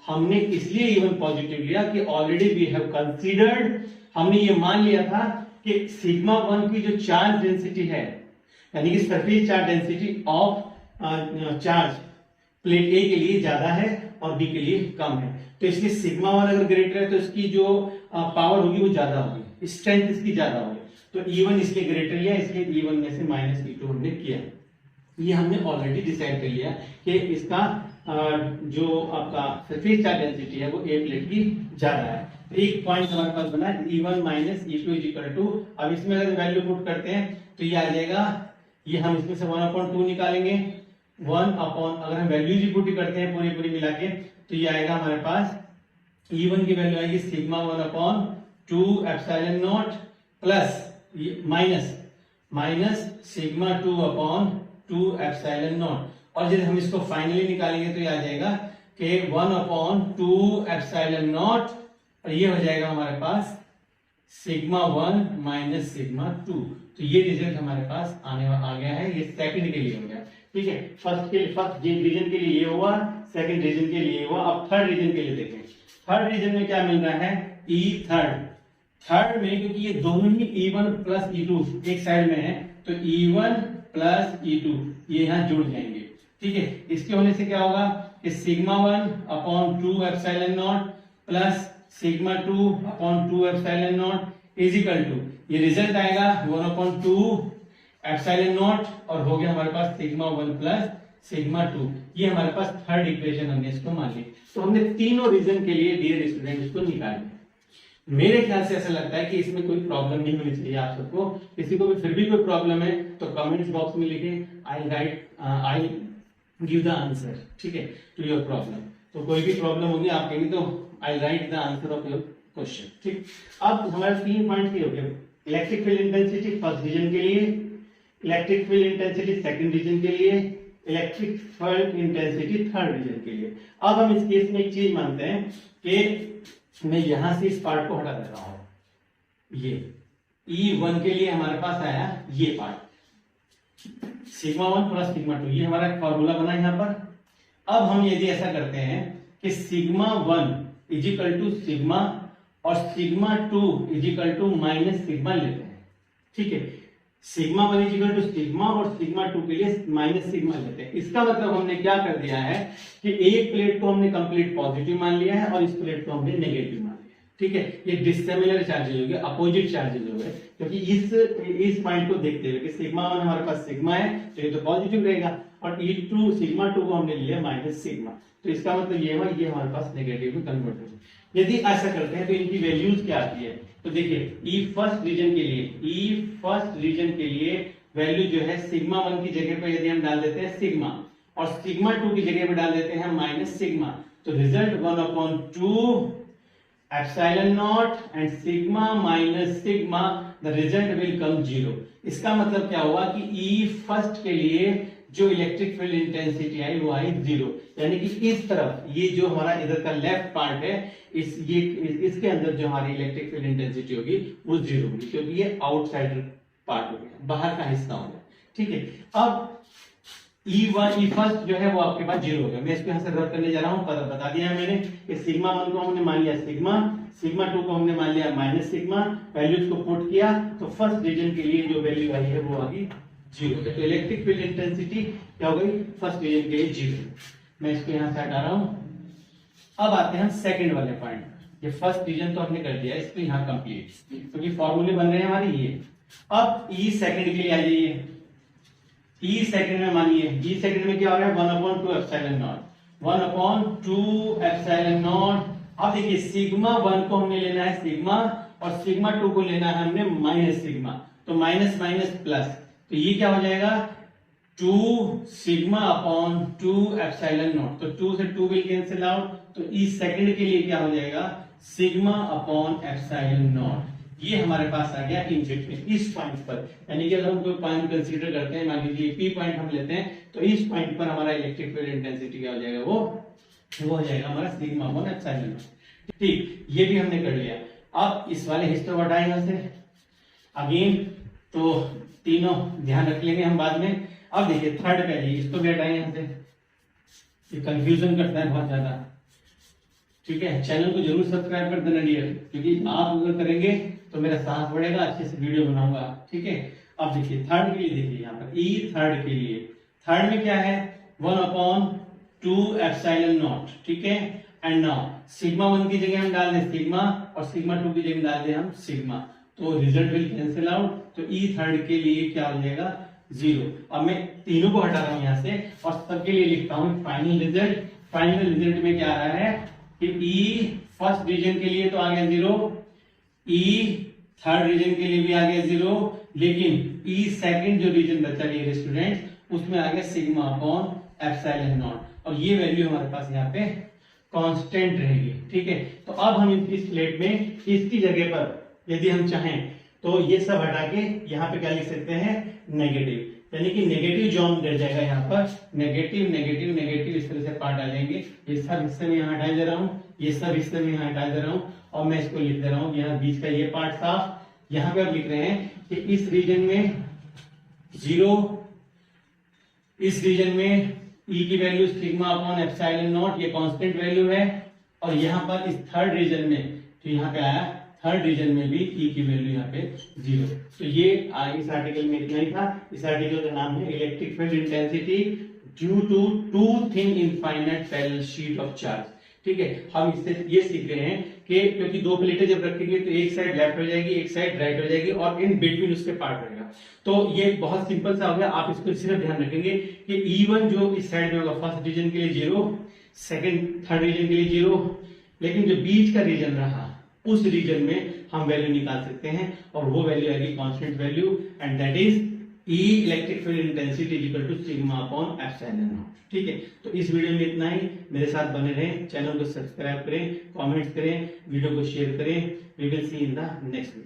हमने इसलिए E1 पॉजिटिव लिया कि ऑलरेडी वी हैव कंसीडर्ड, हमने ये मान लिया था कि सिग्मा 1 की जो चार्ज डेंसिटी है, यानी कि surface charge density of charge plate A के लिए ज्यादा है और बी के लिए कम है, तो इसलिए सिग्मा 1 अगर ग्रेटर है तो इसकी जो पावर होगी वो ज्यादा होगी, स्ट्रेंथ इसकी ज्यादा होगी, तो E1 इसलिए ग्रेटर लिया, इसलिए E1 में से माइनस E2 हमने किया। ये हमने ऑलरेडी डिसाइड कर लिया कि इसका जो आपका सरफेस चार्ज डेंसिटी है वो ए प्लेट की ज्यादा है। तो एक पॉइंट हमारे पास बना E1 minus E2 is equal to, अब इसमें अगर वैल्यू पुट करते हैं तो ये आ जाएगा, ये हम इसमें से 1/2 निकालेंगे, 1 अपॉन, अगर हम वैल्यूज पुट करते हैं पूरी मिला के, तो ये आएगा हमारे पास E1 की वैल्यू आएगी sigma 1/2 epsilon naught plus minus sigma 2/2 epsilon naught, और यदि हम इसको फाइनली निकालेंगे तो ये आ जाएगा कि 1/2 एप्सिलॉन नॉट, और ये हो जाएगा हमारे पास सिग्मा 1 माइनस सिग्मा 2। तो ये रिजल्ट हमारे पास आ गया है, ये सेकंड के लिए हो गया, ठीक है। फर्स्ट रीजन के लिए ये हुआ, सेकंड रीजन के लिए हुआ। अब थर्ड रीजन के लिए देखें, थर्ड रीजन में क्या मिल रहा है, थर्ड में, क्योंकि ये दोनों ही E1 प्लस E2 एक साइड में है, तो E1 प्लस E2 ये यहाँ जुड़ जाएंगे, ठीक है। इसके होने से क्या होगा कि sigma 1/2 epsilon naught plus sigma 2/2 epsilon naught is equal to, ये रिजल्ट आएगा 1/2 एप्सिलॉन नॉट, और हो गया हमारे पास सिग्मा 1 प्लस सिग्मा 2। ये हमारे पास थर्ड इक्वेशन हमने इसको मान ली। तो हमने तीनों रीजन के लिए डियर स्टूडेंट इसको निकाल लिया। मेरे ख्याल से ऐसा लगता है कि इसमें कोई प्रॉब्लम नहीं होनी चाहिए आप सबको। किसी को भी फिर भी कोई प्रॉब्लम है तो कमेंट्स बॉक्स में लिखें, आई गिव द आंसर, ठीक है, टू योर प्रॉब्लम। तो कोई भी प्रॉब्लम होगी आप कहेंगे तो I write the answer of your question, ठीक। अब हमारे 3 पॉइंट हो गए, electric field intensity first region के लिए, electric field intensity second region के लिए, electric field intensity third region के लिए। अब हम इस केस में एक चीज मानते हैं कि मैं यहां से इस पार्ट को हटा दे रहा हूं, ये E1 के लिए हमारे पास आया ये पार्ट सिग्मा 1 प्लस सिग्मा 2, ये हमारा फॉर्मूला बना यहां पर। अब हम यदि ऐसा करते हैं कि sigma 1 is equal to sigma और sigma 2 is equal to minus sigma लेते हैं, ठीक है। Sigma 1 is equal to sigma और सिग्मा 2 के लिए माइनस सिग्मा लेते हैं। इसका मतलब हमने क्या कर दिया है कि एक प्लेट को हमने कंप्लीट पॉजिटिव मान लिया है और इस प्लेट को हमने नेगेटिव मान लिया है, ठीक है। ये डिसिमिलर चार्जेज हो गए, अपोजिट चार्जेज हो गए, क्योंकि इस पॉइंट को देखते हुए कि सिग्मा 1 हमारे पास सिग्मा है तो ये तो पॉजिटिव रहेगा, और E2 सिग्मा 2 को हमने लिया माइनस सिग्मा, तो इसका मतलब ये हुआ ये हमारे पास नेगेटिव में कन्वर्ट हो गया। यदि ऐसा करते हैं तो इनकी वैल्यूज क्या आती है, तो देखिए E फर्स्ट रीजन के लिए वैल्यू जो है सिग्मा 1 की जगह पर यदि हम डाल देते हैं सिग्मा और सिग्मा 2 की जगह पर डाल देते हैं माइनस सिग्मा, तो result 1/2 epsilon not and sigma minus sigma, the result will कम 0। इसका मतलब क्या हुआ कि E फर्स्ट के लिए जो इलेक्ट्रिक फील्ड इंटेंसिटी आई वो आई 0, यानी कि इस तरफ ये जो हमारा इधर का लेफ्ट पार्ट है इसके अंदर जो हमारी इलेक्ट्रिक फील्ड इंटेंसिटी होगी वो 0 होगी, क्योंकि ये आउटसाइडर पार्ट हो गया, बाहर का हिस्सा हो गया, ठीक है। अब E फर्स्ट जो है वो आपके पास 0 हो गया। मैं इसको यहां से रद्द करने जा रहा हूं, बता दिया है मैंने कि सिग्मा 1 को हमने मान लिया सिग्मा 2 को हमने मान लिया माइनस सिग्मा, वैल्यूज को पुट किया तो फर्स्ट रीजन के लिए जो वैल्यू आई है वो आ गई 0। तो इलेक्ट्रिक फील्ड इंटेंसिटी क्या हो गई फर्स्ट रीजन के लिए 0। मैं इसको यहां से हटा रहा हूं, अब आते हैं हम सेकंड वाले पॉइंट। ये फर्स्ट रीजन तो हमने कर दिया, इसको यहाँ कंप्लीट, क्योंकि फॉर्मूले बन रहे हैं हमारे ये। अब ई सेकंड के लिए आ जाइए। ई सेकंड में मानिए, ई सेकंड में क्या हो रहा है, 1/2 एप्सिलॉन नॉट, 1/2 एप्सिलॉन नॉट। अब देखिए सिग्मा 1 को हमने लेना है सिग्मा, और सिग्मा 2 को लेना है हमने माइनस सिग्मा, तो माइनस माइनस प्लस, तो ये क्या हो जाएगा 2 सिग्मा अपॉन 2 एप्सिलॉन नॉट। तो 2 से 2 विल कैंसिल आउट, तो ई सेकंड के लिए क्या हो जाएगा सिग्मा अपॉन एप्सिलॉन नॉट। ये हमारे पास आ गया इंजेक्ट में इस पॉइंट पर, यानी कि अगर हम कोई पॉइंट कंसीडर करते हैं, मान लीजिए पी पॉइंट हम लेते हैं, तो इस पॉइंट पर हमारा इलेक्ट्रिक फील्ड इंटेंसिटी क्या हो जाएगा, वो हो जाएगा हमारा सिग्मा अपॉन एप्सिलॉन नॉट। ठीक, ये भी हमने कर लिया। अब इस वाले हिस्से को हटाएं यहां से अगेन, तो तीनों ध्यान रख लेंगे हम बाद में। अब देखिए थर्ड पे आइए, इसको भी हटाएं यहां से, ये कंफ्यूजन करता है बहुत ज्यादा। ठीक है, चैनल को जरूर सब्सक्राइब कर देना डियर, क्योंकि आप अगर करेंगे तो मेरा साथ बढ़ेगा, अच्छे से वीडियो बनाऊंगा। ठीक है, अब देखिए थर्ड के लिए, देखिए यहाँ पर ई थर्ड के लिए, थर्ड में क्या है 1/2 एप्सिलॉन नॉट। ठीक है, एंड नाउ सिग्मा 1 की जगह हम डाल दें सिग्मा, और सिग्मा 2 की जगह डाल दें हम सिग्मा, तो रिजल्ट विल कैंसिल आउट। तो ई थर्ड के लिए क्या हो जाएगा 0। अब मैं तीनों को हटा रहा हूं यहां से, और सबके लिए लिखता हूं फाइनल रिजल्ट। फाइनल रिजल्ट में क्या आ रहा है कि ई फर्स्ट रीजन के लिए तो आ गया 0, ई थर्ड रीजन के लिए भी आ गया 0, लेकिन ई सेकंड जो रीजन बचा लिए स्टूडेंट उसमें आ गया सिग्मा अपॉन एप्सिलॉन नॉट, और ये वैल्यू हमारे पास यहाँ पे कांस्टेंट रहेगी। ठीक है, तो अब हम इस प्लेट में इसकी जगह पर यदि हम चाहें तो ये सब हटा के यहाँ पे क्या लिख सकते हैं नेगेटिव, यानी कि नेगेटिव जोन रह जाएगा यहाँ पर, नेगेटिव नेगेटिव नेगेटिव इस तरह से पार्ट आ जाएंगे। ये सब हिस्से में यहाँ हटा दे रहा हूँ, ये सब हिस्से में यहाँ हटा दे रहा हूँ, और मैं इसको लिख दे रहा हूँ यहाँ बीच का ये पार्ट साफ। यहाँ पे अब लिख रहे हैं कि इस रीजन में 0, इस रीजन में ई की value sigma upon epsilon naught, ये कांस्टेंट वैल्यू है, और यहाँ पर इस थर्ड रीजन में, तो यहाँ पे आया थर्ड रीजन में भी ई की वैल्यू यहाँ पे 0। तो ये इस आर्टिकल में इतना ही था। इस आर्टिकल का नाम है electric field intensity due to two thin infinite parallel sheet of charge. ठीक है, हम इससे ये सीख रहे हैं कि क्योंकि दो प्लेटें जब रखेंगे तो एक साइड लेफ्ट हो जाएगी, एक साइड राइट हो जाएगी, और इन बिटवीन उसके पार्ट रहेगा। तो ये बहुत सिंपल सा हो गया, आप इसको सिर्फ ध्यान रखेंगे कि E1 जो इस साइड में होगा फर्स्ट रीजन के लिए 0, सेकंड थर्ड रीजन के लिए 0, लेकिन जो बीच का रीजन रहा उस रीजन में हम वैल्यू निकाल सकते हैं, और वो वैल्यू आएगी constant value, and that is E electric field intensity equal to sigma upon epsilon naught. ठीक है, तो इस वीडियो में इतना ही। मेरे साथ बने रहें, चैनल को सब्सक्राइब करें, कमेंट्स करें, वीडियो को शेयर करें। We will see in the next video.